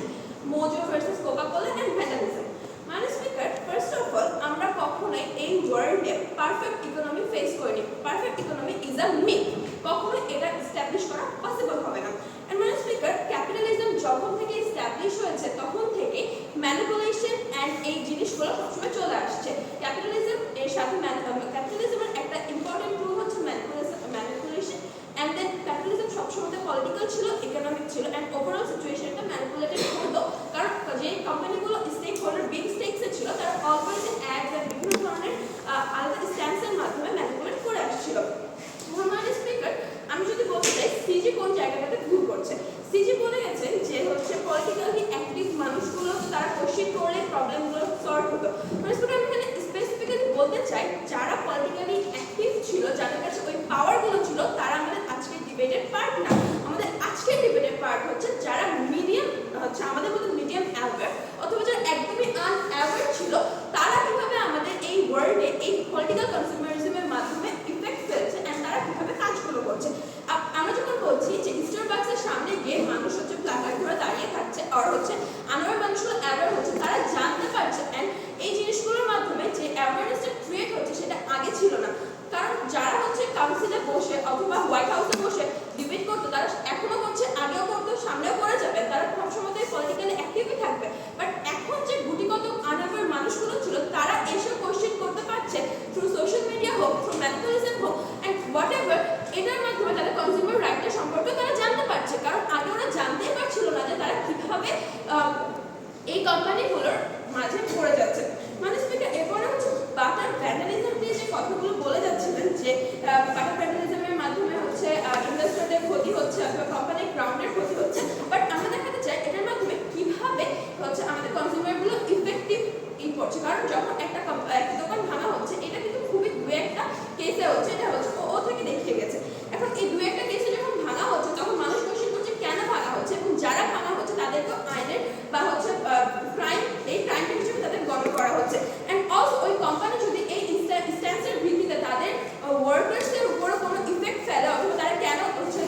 D: Mojo versus Coca-Cola and vandalism. মানে স্পিকার, ফার্স্ট অফ অল আমরা কখনোই এই ওয়ার্ল্ডে পারফেক্ট ইকোনমি ফেস করিনি। Perfect economy is a myth, কখনোই এটা এস্টাবলিশ করা পসিবল হবে না। এন্ড মানে স্পিকার, ক্যাপিটালিজম যখন থেকে এস্টাবলিশ হয়েছে তখন থেকে ম্যানিপুলেশন অ্যান্ড এই জিনিসগুলো সবসময় চলে আসছে। ক্যাপিটালিজম এর সাথে ক্যাপিটালিজমের একটা ইম্পর্টেন্ট রুল হচ্ছে ম্যানিপুলেশন, অ্যান্ড দেন ক্যাপিটালিজম সবসময় পলিটিক্যাল পলিটিক্যাল ছিল, ইকোনমিক ছিল, অ্যান্ড ওভারঅল সিচুয়েশনটা ম্যানিপুলেটেড হতো, কারণ যে কোম্পানিগুলো স্টেক হোল্ডার বিগ স্টেকসে ছিল তারা অলওয়েজ অ্যাড বা বিভিন্ন ধরনের আলাদা স্ট্যান্সের মাধ্যমে ম্যানিপুলেট করে আসছিল। মানে স্পিকার, আমি যদি বলতে চাই সিজি কোন জায়গাটাতে ভুল করছে, সিজি বলে গেছেন যে হচ্ছে পলিটিক্যালি অ্যাক্টিভ মানুষগুলো তারা কোশ্চেন করলে প্রবলেমগুলো সলভ হতো। মানে স্পিকার, আমি এখানে স্পেসিফিক্যালি বলতে চাই যারা পলিটিক্যালি অ্যাক্টিভ ছিল, যাদের কাছে ওই পাওয়ারগুলো ছিল, তারা আমাদের আজকের ডিবেটের পার্ট না। আমাদের আজকের ডিবেটের পার্ট হচ্ছে যারা মিডিয়াম হচ্ছে আমাদের মধ্যে মিডিয়াম অ্যাওয়ার অথবা যারা একদমই আনঅ্যাওয়ার ছিল, তারা কিভাবে আমাদের এই ওয়ার্ল্ডে এই পলিটিক্যাল কনজিউমারিজমের মাধ্যমে ইফেক্ট ফেলছে অ্যান্ড তারা কিভাবে কাজগুলো করছে। আমরা যখন বলছি যে স্টারবাকসের সামনে গিয়ে মানুষ হচ্ছে প্ল্যাকার্ড ধরে দাঁড়িয়ে থাকছে আর হচ্ছে আনঅ্যাওয়ার মানুষগুলো অ্যাওয়ার হচ্ছে, তারা জানতে পারছে অ্যান্ড এই জিনিসগুলোর মাধ্যমে যে অ্যাওয়ারনেসটা ক্রিয়েট হচ্ছে সেটা আগে ছিল না। কারণ যারা হচ্ছে কাউন্সিলে বসে অথবা হোয়াইট হাউসে বসে ডিবেট করতো তারা এখনো করছে, আগেও করতো, সামনেও করে যাবে, তারা সবসময় পলিটিক্যালি অ্যাক্টিভই থাকবে। বাট এখন যে গুটিগত আনঅ্যাওয়ার মানুষগুলো ছিল তারা এসে কোশ্চেন করতে পারছে থ্রু সোশ্যাল মিডিয়া হোক, থ্রু ম্যানিপুলেশন হোক অ্যান্ড হোয়াট এভার, এটার মাধ্যমে তাদের কনজিউমার রাইটটা সম্পর্কে তারা জানতে পারছে। কারণ আগে ওরা জানতেই পারছিল না যে তারা কিভাবে এই কোম্পানিগুলোর মাঝে পড়ে যাচ্ছে। মানে স্পিকার, এরপরে হচ্ছে বাটার প্যাটার্নিজম দিয়ে যে কথাগুলো বলে যাচ্ছিলেন যে বাটার প্যাটার্নিজমের মাধ্যমে হচ্ছে ইনভেস্টরদের ক্ষতি হচ্ছে অথবা কোম্পানির গ্রাউন্ডের ক্ষতি হচ্ছে, বাট আমরা দেখাতে চাই এটার মাধ্যমে কিভাবে হচ্ছে আমাদের কনজিউমারগুলো ইফেক্টিভ করছে। কারণ যখন একটা দোকান ভাঙা হচ্ছে, এটা কিন্তু খুবই দু একটা কেসে হচ্ছে, এটা হচ্ছে ও থেকে দেখিয়ে গেছে। এখন এই দু একটা কেসে যখন ভাঙা হচ্ছে তখন মানুষ কোশ্চেন করছে কেন ভাঙা হচ্ছে, এবং যারা ভাঙা হচ্ছে তাদেরকে আইনের বা হচ্ছে এই ক্রাইমটা হিসেবে তাদের গণ্য করা হচ্ছে। অ্যান্ড অলসো ওই কোম্পানি যদি এই স্ট্যান্সের ভিত্তিতে তাদের ওয়ার্কার্সদের উপরে কোনো ইফেক্ট ফেলে অথবা তারা কেন হচ্ছে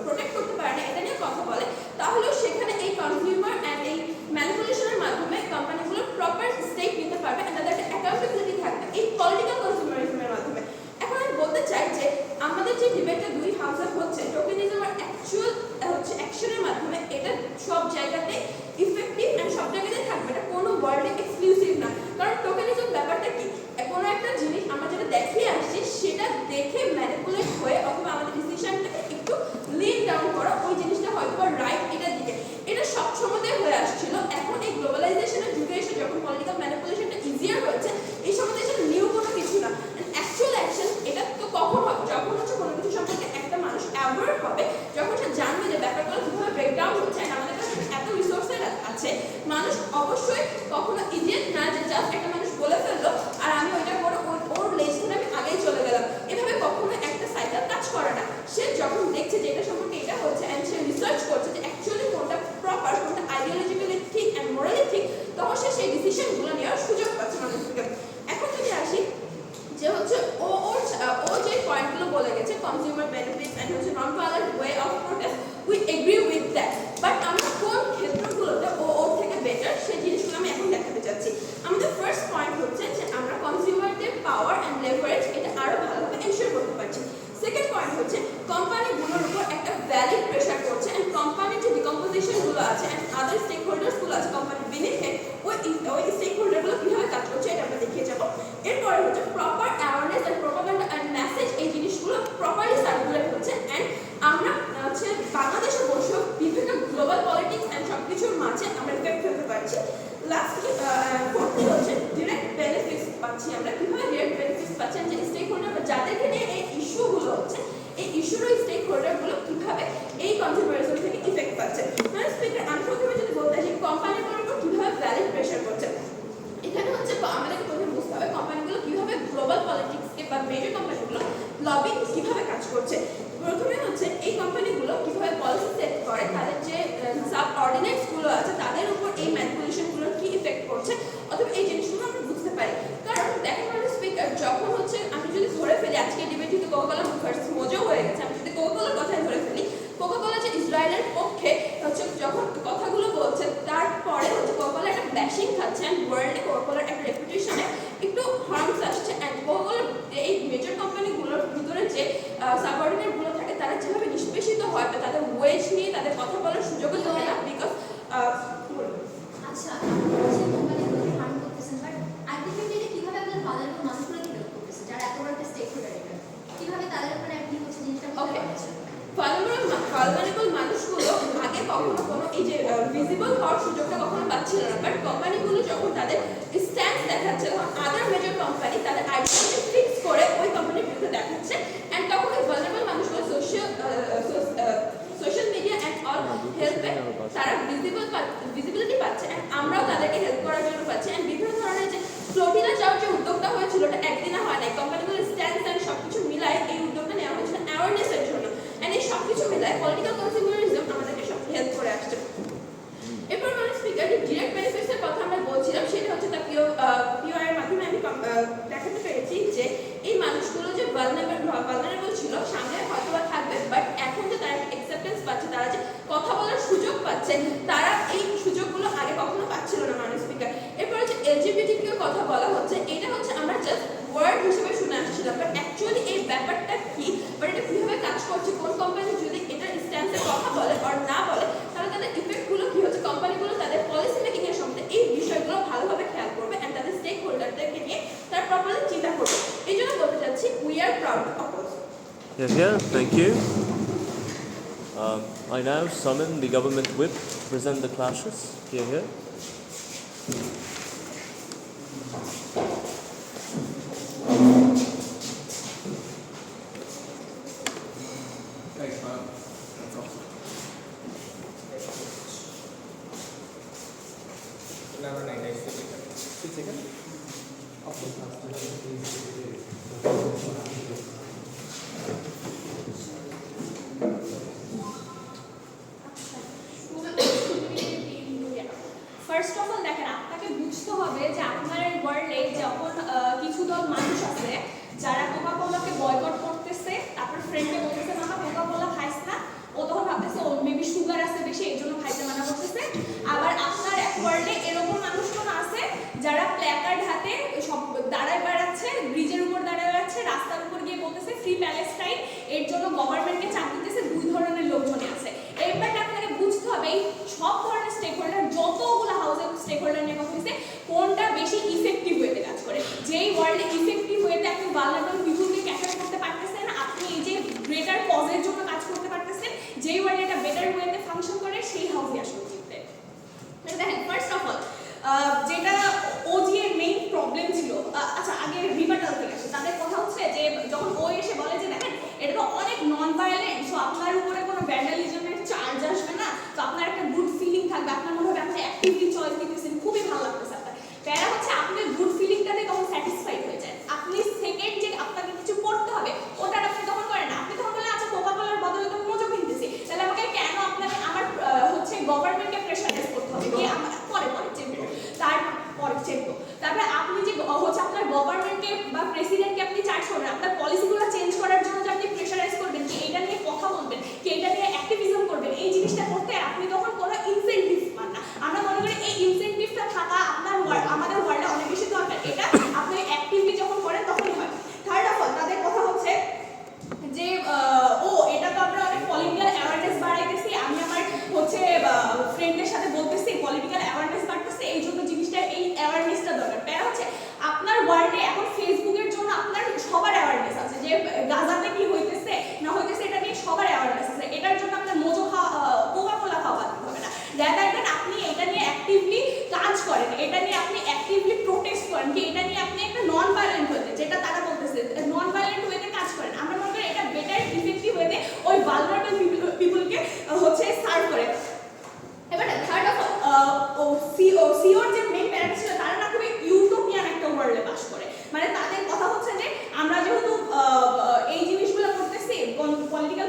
D: প্রোটেক্ট করতে পারে না এটা নিয়ে কথা বলে, তাহলেও সেখানে এই কনজিউমার অ্যান্ড এই ম্যানিপুলেশনের মাধ্যমে কোম্পানিগুলো প্রপার স্টেক নিতে পারবে অ্যান্ড তাদের একটা অ্যাকাউন্টেবিলিটি থাকবে এই পলিটিক্যাল কনজিউমারিজমের মাধ্যমে। এখন আমি বলতে চাই যে আমাদের যে ডিবেটটা দুই হাউসে হচ্ছে, টোকেনিজম আর অ্যাকচুয়াল হচ্ছে অ্যাকশনের মাধ্যমে, এটা সব জায়গাতে ইফেক্টিভ অ্যান্ড সব জায়গাতেই থাকবে, এটা কোনো ওয়ার্ল্ডে এক্সক্লুসিভ না। কারণ টোকেনিজম ব্যাপারটা কি, কোনো একটা জিনিস আমরা যেটা দেখিয়ে আসছি সেটা দেখে ম্যানিপুলেট হয়ে অথবা আমাদের ডিসিশনটাকে একটু লিড ডাউন করা, ওই জিনিসটা হয়তো রাইট এটার দিকে, এটা সবসময় হয়ে আসছিল। এখন এই গ্লোবালাইজেশনের যুগে এসে যখন পলিটিক্যাল ম্যানিপুলেশনটা ইজিয়ার হয়েছে, এই সময় এসে নিউ কোনো কিছু না। অ্যাকচুয়াল অ্যাকশন এটা তো কখন হবে, যখন হচ্ছে কোনো কিছু সম্পর্কে একটা মানুষ অ্যাওয়ার হবে, যখন সে জানবে যে ব্যাপারগুলো কীভাবে ব্রেকডাউন হচ্ছে অ্যান্ড আমাদের কাছে এত রিসোর্সের আছে। মানুষ অবশ্যই কখনো ইজিয়েট না যে জাস্ট একটা মানুষ বলে ফেললো আর আমি ওইটা করে ওর লেজ ধরে আমি আগেই চলে গেলাম, এভাবে কখনো একটা সাইকেল কাজ করে না। সে যখন দেখছে যে এটা সম্পর্কে এটা হচ্ছে অ্যান্ড সে রিসার্চ করছে যে অ্যাকচুয়ালি কোনটা প্রপার, কোনটা আইডিওলজিক্যালি ঠিক অ্যান্ড মোরালি ঠিক, তখন সে সেই ডিসিশনগুলো নেওয়ার সুযোগ পাচ্ছে মানুষ থেকে। এখন যদি আসি যে হচ্ছে ও যে পয়েন্টগুলো বলে গেছে, কনজিউমার বেনিফিটস অ্যান্ড হচ্ছে নন violent way of protest, we agree with that, but আমরা কোন ক্ষেত্রগুলোতে ওর থেকে বেটার সেই জিনিসগুলো আমি এখন দেখাতে চাচ্ছি। আমাদের ফার্স্ট পয়েন্ট হচ্ছে যে আমরা কনজিউমারদের পাওয়ার অ্যান্ড লেভারেজ এটা আরও ভালোভাবে এনশিওর করতে পারছি। সেকেন্ড পয়েন্ট হচ্ছে কোম্পানিগুলোর উপর একটা ভ্যালিড প্রেশার করছে অ্যান্ড কোম্পানির যে ডিকম্পোজিশনগুলো আছে অ্যান্ড আদার স্টেক হোল্ডার্সগুলো আছে কোম্পানির বেনিফিট, ওই স্টেক হোল্ডারগুলো কীভাবে কাজ করছে এটা আমরা দেখিয়ে যাবো। এরপরে হচ্ছে proper awareness and propaganda and message, এই জিনিসগুলো প্রপারলি সার্কুলেট হচ্ছে অ্যান্ড আমরা হচ্ছে বাংলাদেশে বসেও বিভিন্ন গ্লোবাল পলিটিক্স অ্যান্ড সব কিছুর মাঝে আমরা ইফেক্ট ফেলতে পারছি। লাস্টলি ফোর্থলি হচ্ছে ডিরেক্ট বেনিফিটস পাচ্ছি, আমরা কীভাবে ডিরেক্ট বেনিফিটস পাচ্ছি যে স্টেক হোল্ডার বা যাদেরকে নিয়ে এই ইস্যুগুলো হচ্ছে, এই ইস্যুর ওই স্টেক হোল্ডারগুলো কীভাবে এই কনজিউমারিজম থেকে ইফেক্ট পাচ্ছে। মানে স্পিকার, আমি প্রথমে যদি বলতে চাই কোম্পানিগুলোর উপর কীভাবে ভ্যালিড প্রেশার করছে, এখানে হচ্ছে আমাদেরকে প্রথমে বুঝতে হবে কোম্পানিগুলো কীভাবে গ্লোবাল পলিটিক্সকে বা মেজর কোম্পানিগুলো লবিং কীভাবে কাজ করছে। প্রথমে হচ্ছে এই কোম্পানিগুলো কীভাবে পলিসি সেট করে, তাদের যে সাব অর্ডিনেটসগুলো আছে তাদের উপর এই ম্যানিপুলেশনগুলোর কী ইফেক্ট করছে, অথবা এই জিনিসগুলো আমরা বুঝতে পারি। কারণ দেখেন মানে স্পিকার, যখন হচ্ছে আমি যদি ধরে ফেলি আজকে ডিবেট যদি কোকাকোলা ভার্সেস মোজো হয়ে গেছে, আমি যদি কোকাকোলার কথাই ধরে ফেলি, কোকাকোলা যে ইসরায়েলের পক্ষে হচ্ছে যখন কথাগুলো বলছে, তারপরে হচ্ছে কোকাকোলা একটা ব্যাশিং খাচ্ছে অ্যান্ড ওয়ার্ল্ডে কোকাকোলার একটা রেপুটেশনে একটু হার্মস আসছে অ্যান্ড কোকাকোলার এই মেজর কোম্পানিগুলোর ভিতরে যে সাবঅর্ডিনেটগুলো থাকে তারা যেভাবে নিষ্পেষিত হয় বা তাদের ওয়েজ নিয়ে তাদের কথা বলার সুযোগও থাকে না, বিকজ
A: আচ্ছা আপনারা হচ্ছে কোম্পানিগুলোকে হার্ম করতেছেন, বাট আলটিমেটলি এটা কিভাবে আপনার ভালোবাসার মানুষগুলোকে হেল্প করতেছে যারা এত বড় একটা স্টেক হোল্ডার, কিভাবে তাদের উপরে আপনি হচ্ছে জিনিসটা করতে পারছেন?
D: ভালনারেবল মানুষ
A: কখনো কোনো এই যে ভিজিবল হওয়ার সুযোগটা কখনো পাচ্ছিল না, বাট কোম্পানিগুলো যখন তাদের স্ট্যান্স দেখাচ্ছে, তখন আদার মেজর কোম্পানি তাদের আইডেন্টিটি ফিক্স করে ওই কোম্পানির বিরুদ্ধে দেখাচ্ছে, অ্যান্ড তখন ওই ভালনারেবল মানুষগুলো সোশ্যাল মিডিয়া অ্যান্ড অল হেল্পে তারা ভিজিবিলিটি পাচ্ছে, অ্যান্ড আমরাও তাদেরকে হেল্প করার জন্য পাচ্ছি। অ্যান্ড বিভিন্ন ধরনের যে ফ্লোটিলা যাওয়ার যে উদ্যোগটা হয়েছিল, ওটা একদিনে হয় নাই, কোম্পানিগুলোর স্ট্যান্স অ্যান্ড সব কিছু মিলায় এই উদ্যোগটা নেওয়া হয়েছিল অ্যাওয়ারনেসের জন্য, অ্যান্ড এই সব কিছু মিলায় পলিটিক্যাল কনজিউমারিজম আমাদেরকে সব হেল্প করে আসছে। এরপর মানে স্পিকার যে ডিরেক্ট বেনিফিটসের কথা আমরা বলছিলাম, সেটা হচ্ছে তার পিওআই এর মাধ্যমে আমি দেখাতে পেরেছি যে এই মানুষগুলো যে ভালনারেবল ছিল, সামনে হয়তো বা থাকবে, বাট এখন যে তারা অ্যাকসেপ্টেন্স পাচ্ছে, তারা যে কথা বলার সুযোগ পাচ্ছে, তারা এই সুযোগগুলো আগে কখনো পাচ্ছিল না মানে স্পিকার। এরপর হচ্ছে এলজিবিটিকিউ কথা বলা হচ্ছে, এটা হচ্ছে আমরা জাস্ট ওয়ার্ড হিসেবে শুনে আসছিলাম, বাট অ্যাকচুয়ালি এই ব্যাপারটা কি, বাট এটা কিভাবে কাজ করছে, কোন কোম্পানি যদি এটার স্ট্যান্সের কথা বলে আর না বলে, তাহলে তাদের ইফেক্টগুলো কি হচ্ছে, কোম্পানিগুলো তাদের পলিসি মেকিং এর সময় এই বিষয়গুলো ভালোভাবে খেয়াল করবে, অ্যান্ড তাদের স্টেক হোল্ডারদেরকে নিয়ে তারা প্রপারলি চিন্তা করবে। এই জন্য বলতে চাচ্ছি we are proud to oppose.
B: Yeah, thank you. I now summon the government whip to present the clashes. Here.
G: Thanks, man. That's awesome.
F: Number 9, I see. 6 seconds.
A: First of all দেখেন, আপনাকে বুঝতে হবে যে আপনার ওয়ার্ল্ডে যখন কিছু দল মানুষ আছে যারা কোকা-কোলাকে বয়কট করতেছে, আপনার ফ্রেন্ডকে বলতেছে মামা কোকা-কোলা খাইস না, ও তখন ভাবতেছে ও মেবি সুগার আছে বেশি, এই জন্য খাইতে মানা করতেছে। আবার আপনার এক ওয়ার্ল্ডে এরকম মানুষজন আছে যারা প্ল্যাকার্ড হাতে সব দাঁড়ায় বেড়াচ্ছে, ব্রিজের উপর দাঁড়ায় বেড়াচ্ছে, রাস্তার উপর গিয়ে বলতেছে ফ্রি প্যালেস্টাইন, এর জন্য গভর্নমেন্টকে চাপ দিতেছে। দুই ধরনের লোকজনই আছে। এই ব্যাপারটা আপনাকে বুঝতে হবে, এই সব ধরনের স্টেক হোল্ডার, যতগুলো হাউসের স্টেক হোল্ডার নিয়ে কথা হচ্ছে, কোনটা বেশি ইফেক্টিভ ওয়েতে কাজ করে। যেই ওয়ার্ল্ডে ইফেক্টিভ ওয়েতে আপনি ভালনারেবল পিপলকে ক্যাটার করতে পারতেছেন, আপনি এই যে গ্রেটার কজের জন্য কাজ করতে পারতেছেন, যেই ওয়ার্ল্ডে এটা বেটার ওয়েতে ফাংশন করে, সেই হাউসে আসলে জিতবে। দেখেন, ফার্স্ট অফ অল যেটা ওজি এর মেইন প্রবলেম ছিল, আচ্ছা আগে রিবাটাল থেকে আসে, তাদের কথা হচ্ছে যে যখন ও এসে বলে যে দেখেন এটা তো অনেক নন ভায়োলেন্ট, সো আপনার উপরে কোনো ভ্যান্ডালিজমের চার্জ আসবে না, তো আপনার একটা গুড ফিলিং থাকবে, আপনার মনে হবে আপনি অ্যাক্টিভলি চয়েস দিতেছেন, খুবই ভালো লাগতেছে আপনার। প্যারা হচ্ছে আপনি গুড ফিলিংটাতে তখন স্যাটিসফাইড হয়ে যায়, আপনি সেকেন্ড যে আপনাকে কিছু করতে হবে ওটা আপনি তখন করেন না, আপনি তখন বলেন আচ্ছা কোকা-কোলার বদলে তো মোজো কিনতেছি, তাহলে আমাকে কেন আপনাকে আমার হচ্ছে গভর্নমেন্টকে প্রেশারাইজ করতে হবে, কি পরে চেপে তারপরে চেপবো, তারপরে আপনি যে হচ্ছে আপনার গভর্নমেন্টকে বা প্রেসিডেন্টকে আপনি চার্জ করবেন, আপনার পলিসিগুলো চেঞ্জ করার জন্য যে আপনি প্রেশারাইজ করবেন, কি এটা নিয়ে কথা বলবেন, কি এটা নিয়ে অ্যাক্টিভিজম করবেন, এই জিনিসটা করতে আপনি তখন কোনো ইনসেন্টিভ পান না। আমরা মনে করি এই ইনসেন্টিভটা থাকা আপনার আমাদের ওয়ার্ল্ডে অনেক বেশি দরকার, এটা আপনি অ্যাক্টিভলি যখন করেন তখনই হয়। থার্ড অফ অল তাদের কথা হচ্ছে যে এটা তো আমরা অনেক পলিটিক্যাল অ্যাওয়ারনেস বাড়াইতেছি, আমি আমার হচ্ছে ফ্রেন্ডদের সাথে বলতেছি পলিটিক্যাল অ্যাওয়ারনেস বাড়তেছে, এই জন্য জিনিসটা এই অ্যাওয়ারনেসটা দরকার। প্যারা হচ্ছে আপনার ওয়ার্ল্ডে এখন ফেসবুকের জন্য আপনার সবার অ্যাওয়ারনেস আছে, যে গাজাতে কি হইতেছে না হইতেছে এটা নিয়ে সবার অ্যাওয়ারনেস আছে, এটার জন্য আপনার মোজো খাওয়া কোকা-কোলা খাওয়া বাদ হবে না, দ্যাট আপনি এটা নিয়ে অ্যাক্টিভলি কাজ করেন, এটা নিয়ে আপনি অ্যাক্টিভলি প্রোটেস্ট করেন, কি এটা নিয়ে আপনি একটা নন ভায়োলেন্ট ওয়েতে, যেটা তারা বলতেছে নন ভায়োলেন্ট ওয়েতে কাজ করেন। আমরা মনে করি এটা বেটার ইফেক্টিভ ওয়েতে ওই ভালনারেবল পিপলকে হচ্ছে সার্ভ করে। এবার থার্ড অফ সিওর যে মেইন প্যারাটা ছিল, তারা না খুবই ইউটোপিয়ান একটা ওয়ার্ল্ডে বাস করে, মানে তাদের কথা হচ্ছে যে আমরা যেহেতু এই জিনিসগুলো করতেছি, পলিটিক্যাল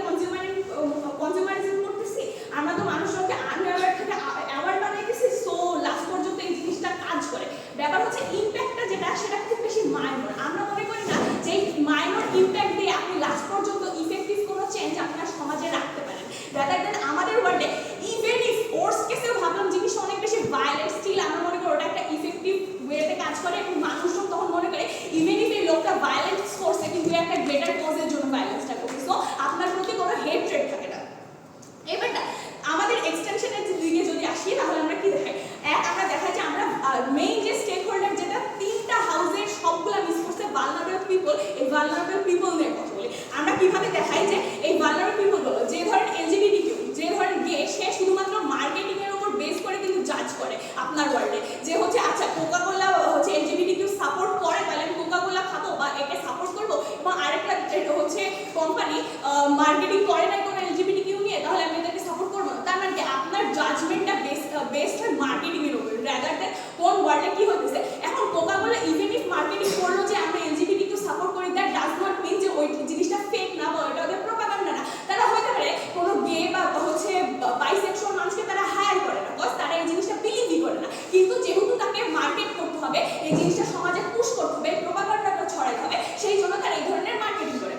A: কনজিউমারিজম করতেছি, আমরা তো মানুষজনকে আনঅ্যাওয়ার থেকে অ্যাওয়ার বানাইতেছি, সো লাস্ট পর্যন্ত এই জিনিসটা কাজ করে। ব্যাপার হচ্ছে ইম্প্যাক্টটা যেটা সেটা খুব বেশি মাইনর, আমরা মনে করি না যে মাইনর ইম্প্যাক্ট দিয়ে আপনি লাস্ট পর্যন্ত ইফেক্টিভ কোনো চেঞ্জ আপনার সমাজে রাখতে পারেন। দ্যাট আমাদের ওয়ার্ল্ডে ইভেন ইফ ওর্স কেসেও ভাবলাম জিনিসটা অনেক বেশি ভায়োলেন্ট, স্টিল আমরা মনে করি ওটা একটা ইফেক্টিভ ওয়েতে কাজ করে, এবং মানুষজন তখন মনে করে ইভেন ইফ এই লোকটা ভায়োলেন্স করছে কিন্তু একটা গ্রেটার কজের জন্য ভায়োলেন্সটা করছে, সো আপনার প্রতি কোনো হেট্রেড থাকে না। এবারটা আমাদের এক্সটেনশনের দিকে যদি আসি, তাহলে আমরা কি দেখাই, আমরা দেখাই যে আমরা মেইন যে স্টেক হোল্ডার যেটা তিনটা হাউসের সবগুলা মিস করছে ভালনারেবল পিপল, এই ভালনারেবল পিপল নিয়ে কথা বলি। আমরা কিভাবে দেখাই যে এই ভালনারেবল পিপল গুলো, যে ধরেন এলজিবিটিকিউ, যে ধরেন গে, সে শুধুমাত্র
D: করলে কি হতেছে, এখন কোকাকোলা ইভেন ইফ মার্কেটিং করলো যে আমরা এলজিবিটি কে সাপোর্ট করি, দ্যাট ডাজ নট মিন যে ওই জিনিসটা ফেক না বা ওটা ওদের প্রপাগান্ডা না। তারা হতে পারে কোনো গে বা হচ্ছে বাইসেক্সুয়াল মানুষকে তারা হায়ার করে না, বিকজ তারা এই জিনিসটা বিলিভই করে না, কিন্তু যেহেতু তাকে মার্কেট করতে হবে, এই জিনিসটা সমাজে পুশ করতে হবে, প্রপাগান্ডাটা ছড়াতে হবে, সেই জন্য তারা এই ধরনের মার্কেটিং করে।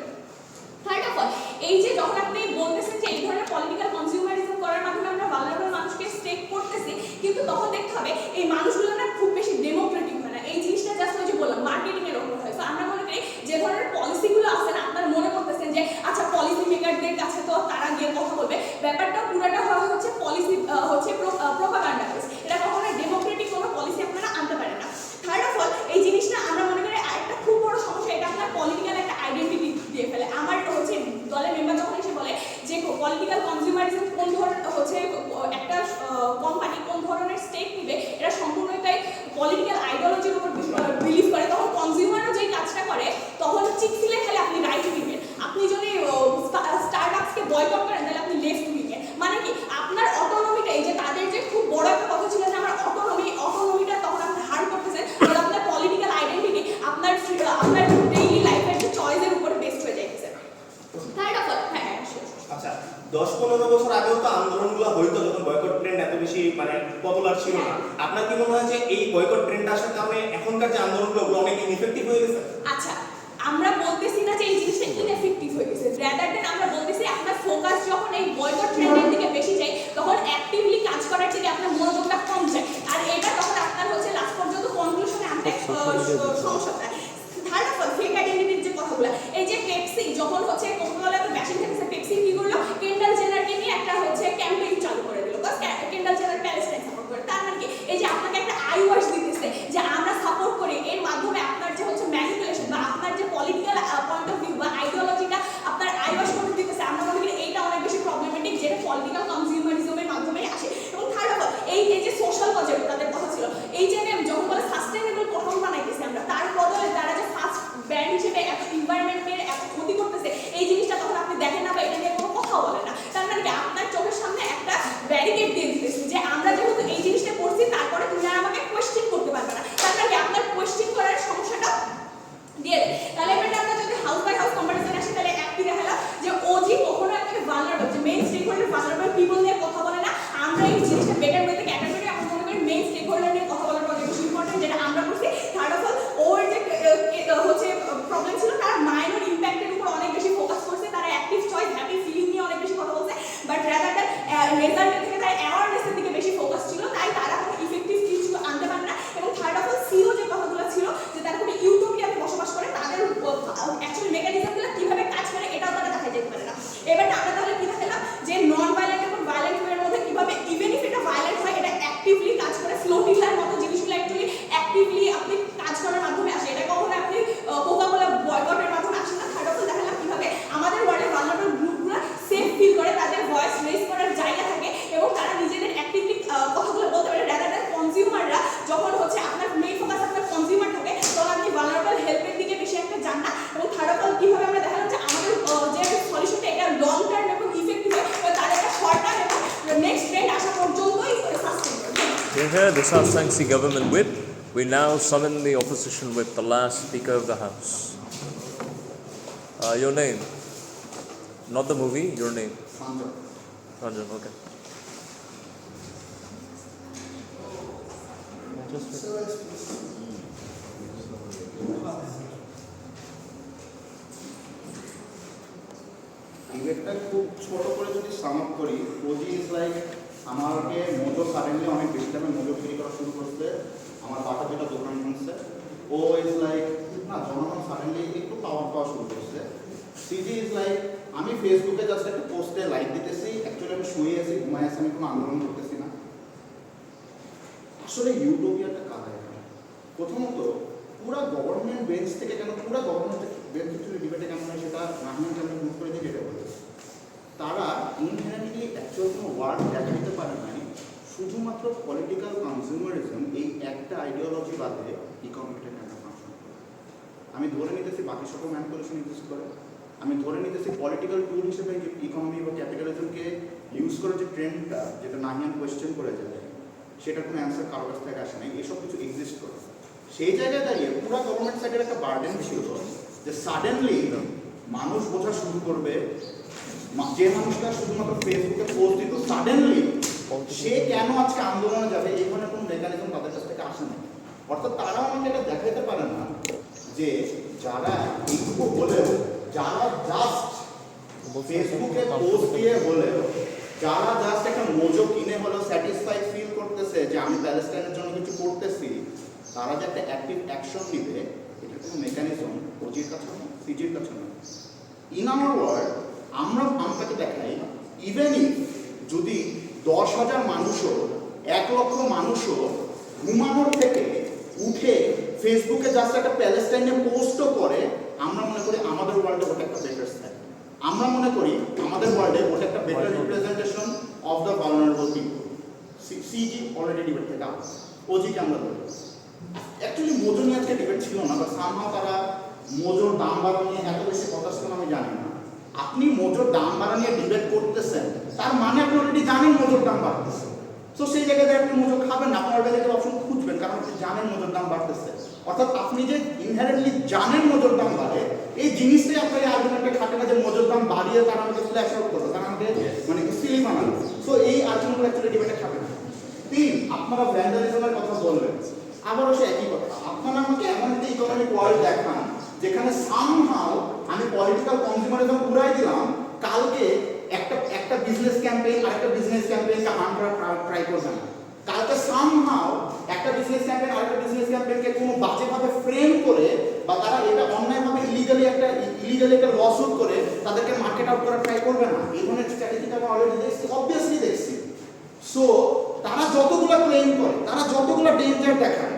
D: থার্ড অফ অল, এই যে যখন আপনি বলতেছেন যে এই ধরনের পলিটিক্যাল কনজিউমারিজম করার মাধ্যমে আমরা ভালনারেবল মানুষকে স্টেক করতেছি, কিন্তু তখন দেখতে হবে এই মানুষগুলো না খুব বেশি ডেমোক্রেটিক হয় না, এই জিনিসটা জাস্ট ওই যে বললাম মার্কেটিং এর উপর হয়। তো আমরা মনে করি যে ধরনের পলিসিগুলো আছে না, আপনারা মনে করতেছেন যে আচ্ছা পলিসি মেকারদের কাছে তো তারা গিয়ে কথা বলবে, ব্যাপারটা পুরোটা হয় হচ্ছে পলিসি হচ্ছে প্রপাগান্ডা বেস, এটা কখনো ডেমোক্রেটিক কোনো পলিসি আপনারা আনতে পারেন না। থার্ড অফ অল, এই জিনিসটা আমরা মনে করি একটা খুব বড় সমস্যা, এটা আপনার পলিটিক্যাল একটা আইডেন্টিটি দিয়ে ফেলে। আমার হচ্ছে দলের মেম্বার যখন এসে বলে যে পলিটিক্যাল কনজিউমারিজম কোন ধরনের হচ্ছে একটা কোম্পানি কোন ধরনের স্টেক নিবে, এটা সম্পূর্ণটাই পলিটিক্যাল আইডিওলজির উপর বিলিভ করে, তখন কনজিউমারও যেই কাজটা করে তখন চিক ফিলে খেলে আপনি রাইট উইংয়ে, আপনি যদি স্টারবাকসকে বয়কট করেন তাহলে আপনি লেফট উইংয়ে। মানে কি আপনার অটোনমিটা, এই যে তাদের যে খুব বড় একটা কথা ছিল যে আমার অটোনমিটা তখন আপনি হার্ম করতেছেন, কারণ আপনার পলিটিক্যাল আইডেন্টিটি আপনার ডেইলি লাইফের যে চয়েসের উপর বেসড হয়ে যাইতেছে। থার্ড অফ অল, হ্যাঁ
F: আচ্ছা 10-15 বছর আগেও তো আন্দোলনগুলো হইতো যখন বয়কট ট্রেন্ড এত বেশি মানে পপুলার ছিল না, আপনার কি মনে হয় যে এই বয়কট ট্রেন্ড আসার কারণে এখনকার যে আন্দোলনগুলো ওগুলো অনেক ইনএফেক্টিভ হয়ে গেছে?
D: আচ্ছা, আমরা বলতেছি না যে এই জিনিসটা ইনএফেক্টিভ হয়ে গেছে, রাদার দেন আমরা বলতেছি আপনার ফোকাস যখন এই বয়কট ট্রেন্ডের দিকে বেশি যায় তখন অ্যাক্টিভলি কাজ করার থেকে আপনার মনোযোগটা কম যায়, আর এটা তখন আপনার হচ্ছে লাস্ট পর্যন্ত কনক্লুশনে আনতে সমস্যা হয়। থার্ড অফ অল, ফেক আইডেন্টিটির যে কথাগুলো, এই যে পেপসি যখন হচ্ছে কোকাকোলাতে ব্যাশিং খেতেছে, পেপসি কি করলো, কেন্ডাল জেনারকে নিয়ে একটা হচ্ছে ক্যাম্পেইন চালু করে দিল, বাস কেন্ডাল জেনার প্যালেস্টাইন সাপোর্ট করে। তার মানে কি, এই যে আপনাকে একটা আই ওয়াশ দিতেছে যে আমরা সাপোর্ট করি, এর মাধ্যমে আপনার যে হচ্ছে ম্যানিপুলেশন বা আপনার যে পলিটিক্যাল পয়েন্ট অফ ভিউ বা আইডিওলজিটা আপনার আই ওয়াশ করে দিতেছে, আমরা মনে করি এইটা অনেক বেশি প্রবলেমেটিক, যেটা পলিটিক্যাল কনজিউমারিজমের মাধ্যমেই আসে। এবং থার্ড অফ অল, এই যে সোশ্যাল কজের তাদের কথা ছিল, এই যে যখন বলে সাস্টেইনেবল কটন বানাইতেছে আমরা, তার বদলে তারা যে ফার্স্ট ব্র্যান্ড হিসেবে এত এনভায়রনমেন্টের এত ক্ষতি করতেছে, এই জিনিসটা তখন আপনি দেখেন না বা এটা নিয়ে কোনো কথাও বলেন না। তার মানে কি আপনার চোখের সামনে একটা ব্যারিকেড দিয়ে দিতেছে যে আমরা যেহেতু এই জিনিসটা করছি তারপরে তুমি আর আমাকে কোয়েশ্চেন করতে পারবে না, তার মানে কি আপনার কোয়েশ্চেন করার সমস্যাটা দিয়ে দেয়। তাহলে এবার আমরা যদি হাউস বাই হাউস কম্পারিজন আসি, তাহলে একটি দেখা গেল যে ওজি কখনো একটা ভালনারেবল যে main stakeholder vulnerable people নিয়ে কথা বলে না, আমরা এই জিনিসটা বেটার ওয়েতে ক্যাটার করে আমরা মনে করি মেইন স্টেক হোল্ডার নিয়ে কথা বলার অনেক বেশি ইম্পর্টেন্ট, যেটা আমরা করছি। থার্ড অফ অল, ওর যে হচ্ছে প্রবলেম ছিল তারা মাইনর ইম্প্যাক্টের উপর অনেক বেশি ফোকাস করছে, তারা অ্যাক্টিভ চয়েস হ্যাপি ফিলিং নিয়ে অনেক বেশি কথা বলছে, বাট রাদার দ্যান রেজাল্টের থেকে তারা অ্যাওয়ারনেসের দিকে বেশি ফোকাস ছিল, তাই তারা কোনো ইফেক্টিভ কিছু আনতে পারে না। এবং থার্ড অফ অল, সিও যে কথাগুলো ছিল যে তারা কোনো ইউটোপিয়াতে বসবাস করে, তাদের অ্যাকচুয়ালি মেকানিজমগুলো কিভাবে কাজ করে এটাও তারা দেখা যেতে পারে না। এবার আমরা তাহলে কি দেখালাম যে নন ভায়োলেন্ট এবং ভায়োলেন্ট ওয়ের মধ্যে কিভাবে ইভেন ইফ এটা ভায়োলেন্ট হয় এটা অ্যাক্টিভলি কাজ করে, ফ্লোটিলার মতো জিনিসগুলো অ্যাকচুয়ালি অ্যাক্টিভলি আপনি কাজ করার মাধ্যমে আসে, এটা কখনো আপনি কোকাকোলা বয়কটের মাধ্যমে আসে না। থার্ড অফ অল, দেখালাম কিভাবে আমাদের ওয়ার্ল্ডে ভালনারেবল গ্রুপগুলো সেফ ফিল করে, তাদের ভয়েস রেজ করার জায়গা থাকে এবং তারা নিজেদের অ্যাক্টিভলি কথাগুলো বলতে পারে, রাদার দ্যান কনজিউমাররা যখন হচ্ছে আপনার মেইন ফোকাস আপনার কনজিউমার থাকে তখন আপনি ভালনারেবল হেল্পের দিকে বেশি একটা যান না। এবং থার্ড অফ অল, কিভাবে আমরা দেখালাম যে আমাদের যে সলিউশনটা এটা লং টার্ম এবং ইফেক্টিভ হয়, তার একটা শর্ট টার্ম এবং নেক্সট ট্রেন্ড আসা পর্যন্তই সাস্টেইন করবে।
B: Here, the South Sangsi government whip. We now summon the opposition whip, the last speaker of the house. Your name? Not the movie, your name.
E: Sanjay.
B: Ranjan, okay.
E: ডিবেটটা খুব ছোট করে যদি sum up করি, OG is like আমাকে Mojo suddenly অনেক বেশি দামে Mojo বিক্রি করা শুরু করছে, আমার বাটা যেটা দোকান কিনছে। ও ইজ লাইক না, জনগণ সাডেনলি একটু পাওয়ার পাওয়া শুরু করছে। সিজি ইজ লাইক আমি ফেসবুকে জাস্ট একটা পোস্টে লাইক দিতেছি, অ্যাকচুয়ালি আমি শুয়ে আছি, ঘুমাই আছি, আমি কোনো আন্দোলন করতেছি না। আসলে ইউটোপিয়াটা কারা এখানে? প্রথমত পুরা গভর্নমেন্ট বেঞ্চ থেকে কেন, পুরা গভর্নমেন্ট বেঞ্চ থেকে ডিবেটে কেমন হয় সেটা নাহিয়ান কেমন মুভ করে দিয়ে যেটা বলে, তারা ইনহেরেন্টলি অ্যাকচুয়াল কোনো ওয়ার্ড দেখা দিতে পারে নাই, শুধুমাত্র পলিটিক্যাল কনজিউমারিজম এই একটা আইডিওলজি বাদে ইকোনমিটা কেন ফাংশন করে। আমি ধরে নিতেছি বাকি সকল ম্যানিপুলেশন এক্সিস্ট করে, আমি ধরে নিতেছি পলিটিক্যাল টুল হিসেবে যে ইকোনমি বা ক্যাপিটালিজমকে ইউজ করে যে ট্রেন্ডটা, যেটা নাহিয়ান কোয়েশ্চেন করে যায়, সেটা কোনো অ্যান্সার কারোর কাছ থেকে আসে নাই, এসব কিছু এক্সিস্ট করে। সেই জায়গায় দাঁড়িয়ে পুরো গভর্নমেন্ট সাইডের একটা বার্ডেন ছিল যে সাডেনলি মানুষ বোঝা শুরু করবে, যে মানুষটা শুধুমাত্র ফেসবুকে পোস্ট দিত সাডেনলি সে কেন আজকে আন্দোলনে যাবে, এই ধরনের কোনো মেকানিজম তাদের কাছ থেকে আসে না। অর্থাৎ তারাও আমাকে এটা দেখাইতে পারে না যে যারা এইটুকু হলেও, যারা জাস্ট ফেসবুকে পোস্ট দিয়ে হলেও, যারা জাস্ট একটা মোজো কিনে হলেও স্যাটিসফাইড ফিল করতেছে যে আমি প্যালেস্টাইনের জন্য কিছু করতেছি, তারা যে একটা অ্যাক্টিভ অ্যাকশন নিবে, এটা কোনো মেকানিজম ওজির কাছে না, সিজির কাছে না। ইন আওয়ার ওয়ার্ল্ড আমরাকে দেখাই, ইভেন ইফ যদি 10,000 মানুষও 1 লক্ষ মানুষও ঘুমানোর থেকে উঠে ফেসবুকে জাস্ট একটা প্যালেস্টাইনে পোস্টও করে, আমরা মনে করি আমাদের ওয়ার্ল্ডে ওটা একটা বেটার স্ট্যাট। আমরা মনে করি আমাদের ওয়ার্ল্ডে ওটা একটা better representation of the vulnerable people. CG already debate থেকে আস, ওজিকে আমরা ধরি। অ্যাকচুয়ালি মোজো নিয়ে আজকে ডিবেট ছিল না, বাট সামহাও তারা মোজোর দাম বাড়া নিয়ে এত বেশি কথা ছিল আমি জানি না। আপনি মোজোর দাম বাড়া নিয়ে ডিবেট করতেছেন, তার মানে আপনি অলরেডি জানেন মোজোর দাম বাড়তেছে। তো সেই জায়গায় আপনি মোজো খাবেন না, আপনি অল্টারনেটিভ অপশন খুঁজবেন, কারণ আপনি জানেন মোজোর দাম বাড়তেছে। অর্থাৎ আপনি যে ইনহেরেন্টলি জানেন মোজোর দাম বাড়ে, এই জিনিসটাই আপনার এই আর্গুমেন্টে খাটে না যে মোজোর দাম বাড়িয়ে তারা আমাকে ফ্ল্যাশ আউট করবে, তারা আমাকে মানে সিলি বানাবে। সো এই আর্গুমেন্টগুলো অ্যাকচুয়ালি ডিবেটে খাবে না। 3, আপনারা ভ্যান্ডালিজমের কথা বলবেন, আবারও সে একই কথা। আপনারা আমাকে এমন একটা ইকোনমিক ওয়ার্ল্ড দেখান যেখানে সামহাও আমি পলিটিক্যাল কনজিউমারিজম উড়াই দিলাম, কালকে একটা বিজনেস ক্যাম্পেইন আরেকটা বিজনেস ক্যাম্পেইনকে হার্ম করার ট্রাই করবে না। কালকে সামহাও একটা বিজনেস ক্যাম্পেইন আরেকটা বিজনেস ক্যাম্পেইনকে কোনো বাজেভাবে ফ্রেম করে বা তারা এটা অন্যায়ভাবে ইলিগালি একটা লসুট করে তাদেরকে মার্কেট আউট করার ট্রাই করবে না। এই ধরনের স্ট্র্যাটেজিটা আমরা অলরেডি দেখছি, অবভিয়াসলি দেখছি। সো তারা যতগুলো ক্লেম করে, তারা যতগুলো ডেঞ্জার দেখায়,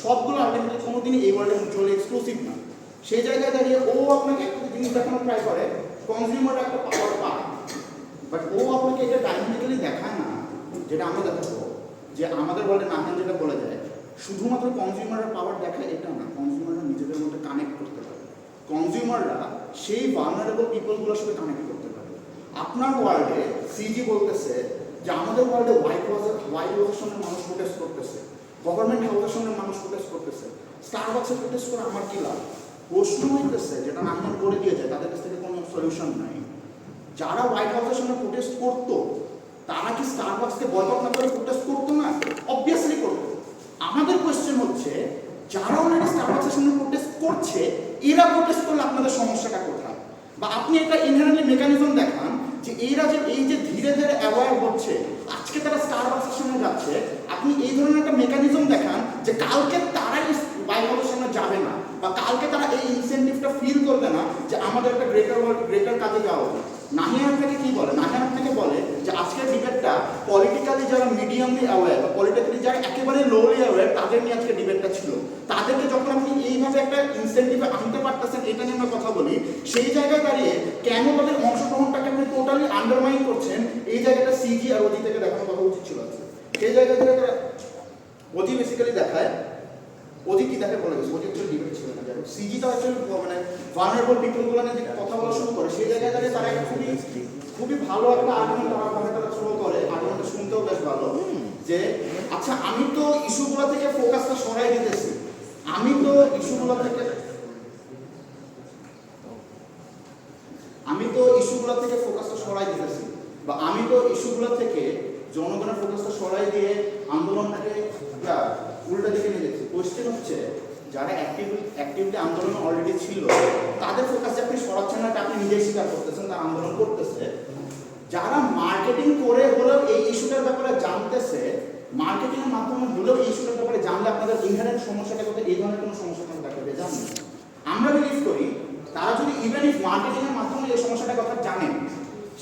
E: সবগুলো আলটিমেটলি কোনোদিনই এই ওয়ার্ল্ডে মিউচুয়ালি এক্সক্লুসিভ না। সেই জায়গায় দাঁড়িয়ে ও আপনাকে একটা জিনিস দেখানোর ট্রাই করে, কনজিউমার একটা পাওয়ার পায়, বাট ও আপনাকে এটা ডাইনামিক্যালি দেখায় না যেটা আমরা দেখাবো। যে আমাদের ওয়ার্ল্ডে নাহিয়ান যেটা বলে যায়, শুধুমাত্র কনজিউমারের পাওয়ার দেখায় এটা না, কনজিউমাররা নিজেদের মধ্যে কানেক্ট করতে পারে, কনজিউমাররা সেই ভালনারেবল পিপলগুলোর সাথে কানেক্ট করতে পারে। আপনার ওয়ার্ল্ডে সিজি বলতেছে যে আমাদের ওয়ার্ল্ডে হোয়াইট হাউসের সঙ্গে মানুষ প্রোটেস্ট করতেছে, গভর্নমেন্ট হাউসের সঙ্গে মানুষ প্রোটেস্ট করতেছে, স্টারবাক্সে প্রোটেস্ট করে আমার কি লাভ? প্রশ্ন হইতেছে যেটা নাহিয়ান করে দিয়ে যায়, তাদের কাছ থেকে কোনো সলিউশন নাই। যারা হোয়াইট হাউসের সঙ্গে প্রোটেস্ট করতো তারা কি স্টারবাক্সকে বয়কট না করে প্রোটেস্ট করতো না? অবভিয়াসলি করতো। আমাদের কোয়েশ্চেন হচ্ছে যারা অলরেডি স্টারবাক্সের সঙ্গে প্রোটেস্ট করছে, এরা প্রোটেস্ট করলে আপনাদের সমস্যাটা কোথায়? বা আপনি একটা ইনহেরেন্টলি মেকানিজম দেখান যে এরা যে এই যে ধীরে ধীরে অ্যাওয়ার হচ্ছে, আজকে তারা স্টারবাক্সের সঙ্গে যাচ্ছে, আপনি এই ধরনের একটা মেকানিজম দেখান যে কালকে তারাই হোয়াইট হাউসের সঙ্গে যাবে না, বা কালকে তারা এই ইনসেন্টিভটা ফিল করবে না যে আমাদের একটা গ্রেটার কাজে যাওয়া উচিত। নাহিয়ান আপনাকে কি বলে? নাহিয়ান আপনাকে বলে যে আজকের ডিবেটটা পলিটিক্যালি যারা মিডিয়ামলি অ্যাওয়্যার বা পলিটিক্যালি যারা একেবারে লোলি অ্যাওয়্যার তাদের নিয়ে আজকে ডিবেটটা ছিল। তাদেরকে যখন আপনি এইভাবে একটা ইনসেন্টিভে আনতে পারতেছেন, এটা নিয়ে আমরা কথা বলি, সেই জায়গায় দাঁড়িয়ে কেন তাদের অংশগ্রহণটাকে আপনি টোটালি আন্ডারমাইন করছেন, এই জায়গাটা সিজি আর ওজি থেকে দেখানো কথা উচিত ছিল। সেই জায়গা থেকে তারা ওজি বেসিক্যালি দেখায়, ওজি কি দেখে বলে গেছে, ওজি হচ্ছে ডিবেট ছিল না। যাই হোক, সিজি তো অ্যাকচুয়ালি মানে ভালনারেবল পিপলগুলো নিয়ে যে কথা বলা শুরু করে, সেই জায়গায় দাঁড়িয়ে তারা একটা খুবই ভালো একটা আর্গুমেন্ট তারা শুরু করে। আর্গুমেন্টটা শুনতেও বেশ ভালো যে আচ্ছা আমি তো ইস্যুগুলো থেকে ফোকাসটা সরাই দিতেছি, আমি তো ইস্যুগুলো থেকে ফোকাসটা সরাই দিতেছি, বা আমি তো ইস্যুগুলো থেকে জনগণের ফোকাসটা সরাই দিয়ে আন্দোলনটাকে উল্টা দিকে নিয়ে যাচ্ছি। কোয়েশ্চেন হচ্ছে যারা অ্যাক্টিভলি আন্দোলন অলরেডি ছিল তাদের ফোকাসে আপনি সরাচ্ছেন না, আপনি নিজেই স্বীকার করতেছেন তারা আন্দোলন করতেছে। যারা মার্কেটিং করে হলেও এই ইস্যুটার ব্যাপারে জানতেছে, মার্কেটিং এর মাধ্যমে হলেও এই ইস্যুটার ব্যাপারে জানলে আপনাদের ইনহেরেন্ট সমস্যাটা করতে এই ধরনের কোনো সমস্যা কেন দেখাবে জানেন? আমরা বিলিভ করি তারা যদি ইভেন ইফ মার্কেটিং এর মাধ্যমে এই সমস্যাটার কথা জানেন,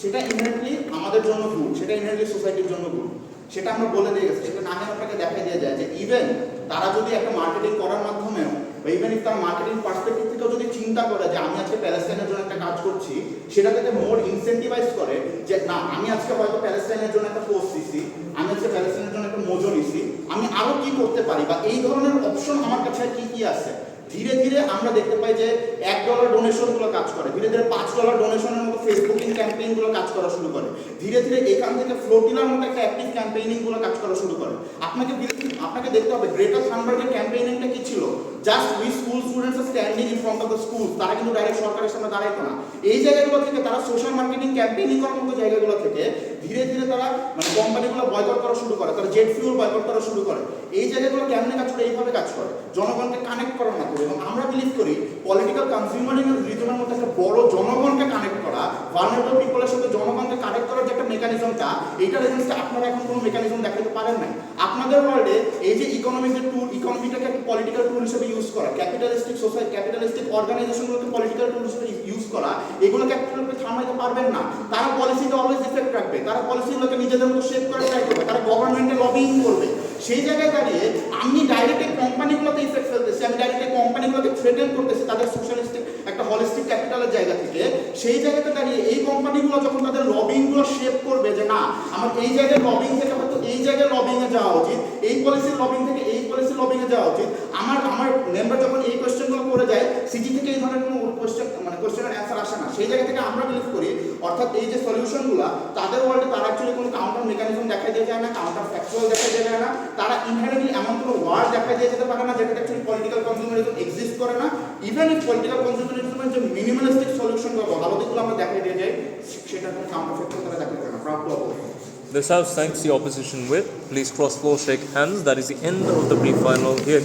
E: সেটা ইনহেরেন্টলি আমাদের জন্য গুড, সেটা ইনহেরেন্টলি সোসাইটির জন্য গুড, সেটা আমরা বলে দিয়ে গেছি। সেটা নামে আপনাকে দেখাই দিয়ে যায় যে ইভেন তারা যদি একটা মার্কেটিং করার মাধ্যমেও বা ইভেন ইফ তারা মার্কেটিং পার্সপেক্টিভ থেকেও যদি চিন্তা করে যে আমি আজকে প্যালেস্টাইনের জন্য একটা কাজ করছি, সেটা থেকে মোর ইনসেন্টিভাইজ করে যে না আমি আজকে হয়তো প্যালেস্টাইনের জন্য একটা পোস্ট দিছি, আমি আজকে প্যালেস্টাইনের জন্য একটা মোজো নিছি, আমি আরো কি করতে পারি, বা এই ধরনের অপশন আমার কাছে কি কি আছে, ধীরে ধীরে আমরা দেখতে পাই যে $1 ডোনেশনগুলো কাজ করে, ধীরে ধীরে $5 ডোনেশনের মতো ফেসবুকিং ক্যাম্পেইনগুলো কাজ করা শুরু করে, ধীরে ধীরে এখান থেকে ফ্লোটিলার মতো একটা অ্যাক্টিভ ক্যাম্পেইনিংগুলো কাজ করা শুরু করে। আপনাকে দেখতে হবে গ্রেটা থানবার্গের ক্যাম্পেইনিংটা কি ছিল, just we school students are standing in front of the school, তারা কিন্তু ডাইরেক্ট সরকারের সামনে দাঁড়াইতো না। এই জায়গাগুলো থেকে তারা সোশ্যাল মার্কেটিং ক্যাম্পেইনিং করার মতো জায়গাগুলো থেকে ধীরে ধীরে তারা মানে কোম্পানিগুলো বয়কট করা শুরু করে, তারা জেট ফিউল বয়কট করা শুরু করে। এই জায়গাগুলো কেমনে কাজ করে, এইভাবে কাজ করে জনগণকে কানেক্ট করার মাধ্যমে। এবং আমরা বিলিভ করি পলিটিক্যাল কনজিউমারিং রিজনের মধ্যে একটা বড় জনগণকে কানেক্ট করা, ভালনারেবল পিপলের সাথে জনগণকে কানেক্ট করার যে একটা মেকানিজমটা, এইটার এগেইনস্টে আপনারা এখন কোনো মেকানিজম দেখাতে পারেন না। আপনাদের ওয়ার্ল্ডে এই যে ইকোনমিক যে টুল, ইকোনমিটাকে একটা পলিটিক্যাল টুল হিসেবে ইউজ করা, ক্যাপিটালিস্টিক সোসাইটি, ক্যাপিটালিস্টিক অর্গানাইজেশনগুলোকে পলিটিক্যাল টুল হিসেবে ইউজ করা, এগুলোকে একটু থামাইতে পারবেন না। তারা পলিসিতে অলওয়েজ ইফেক্ট রাখবে, তারা পলিসিগুলোকে নিজেদের মতো শেপ করে ট্রাই করবে, তারা গভর্নমেন্টে লবিং করবে। সেই জায়গায় দাঁড়িয়ে আমি ডাইরেক্ট এই কোম্পানিগুলোতে ইফেক্ট ফেলতেছি, আমি ডাইরেক্ট এই কোম্পানিগুলোকে থ্রেটেন করতেছি তাদের সোশ্যালিস্টিক একটা হলিস্টিক ক্যাপিটালের জায়গা থেকে। সেই জায়গাতে দাঁড়িয়ে এই কোম্পানিগুলো যখন তাদের লবিংগুলো শেপ করবে যে না আমার এই জায়গায় লবিং থেকে হয়তো এই জায়গায় লবিংয়ে যাওয়া উচিত, এই পলিসির লবিং থেকে এই পলিসির লবিংয়ে যাওয়া উচিত, আমার মেম্বার যখন এই কোয়েশ্চেনগুলো করে যায়, সিটি থেকে এই ধরনের কোনো কোয়েশ্চেনের অ্যান্সার আসে না। সেই জায়গা থেকে আমরা বিলিভ করি অর্থাৎ এই যে সলিউশনগুলো তাদের ওয়ার্ল্ডে তারা অ্যাকচুয়ালি কোনো কাউন্টার মেকানিজম দেখা দিয়ে যায় না, কাউন্টার ফ্যাকচুয়াল দেখা দিয়ে যায় না, তারা ইনহেরেন্টলি এমন কোনো ওয়ার্ড দেখা দিয়ে যেতে পারে না যেটা অ্যাকচুয়ালি পলিটিক্যাল কনজিউমারিজম এক্সিস্ট করে না। ইভেন ইফ পলিটিক্যাল কনজিউমারিজমের যে মিনিমালিস্টিক সলিউশনগুলো বলাবলিগুলো আমরা দেখা দিয়ে যাই, সেটা কোনো কাউন্টার ফ্যাকচুয়াল তারা দেখাতে পারে না। প্রাপ্ত অবস্থা
B: This House thanks the opposition with. Please cross floor, shake hands. That is the end of the pre-final. Here.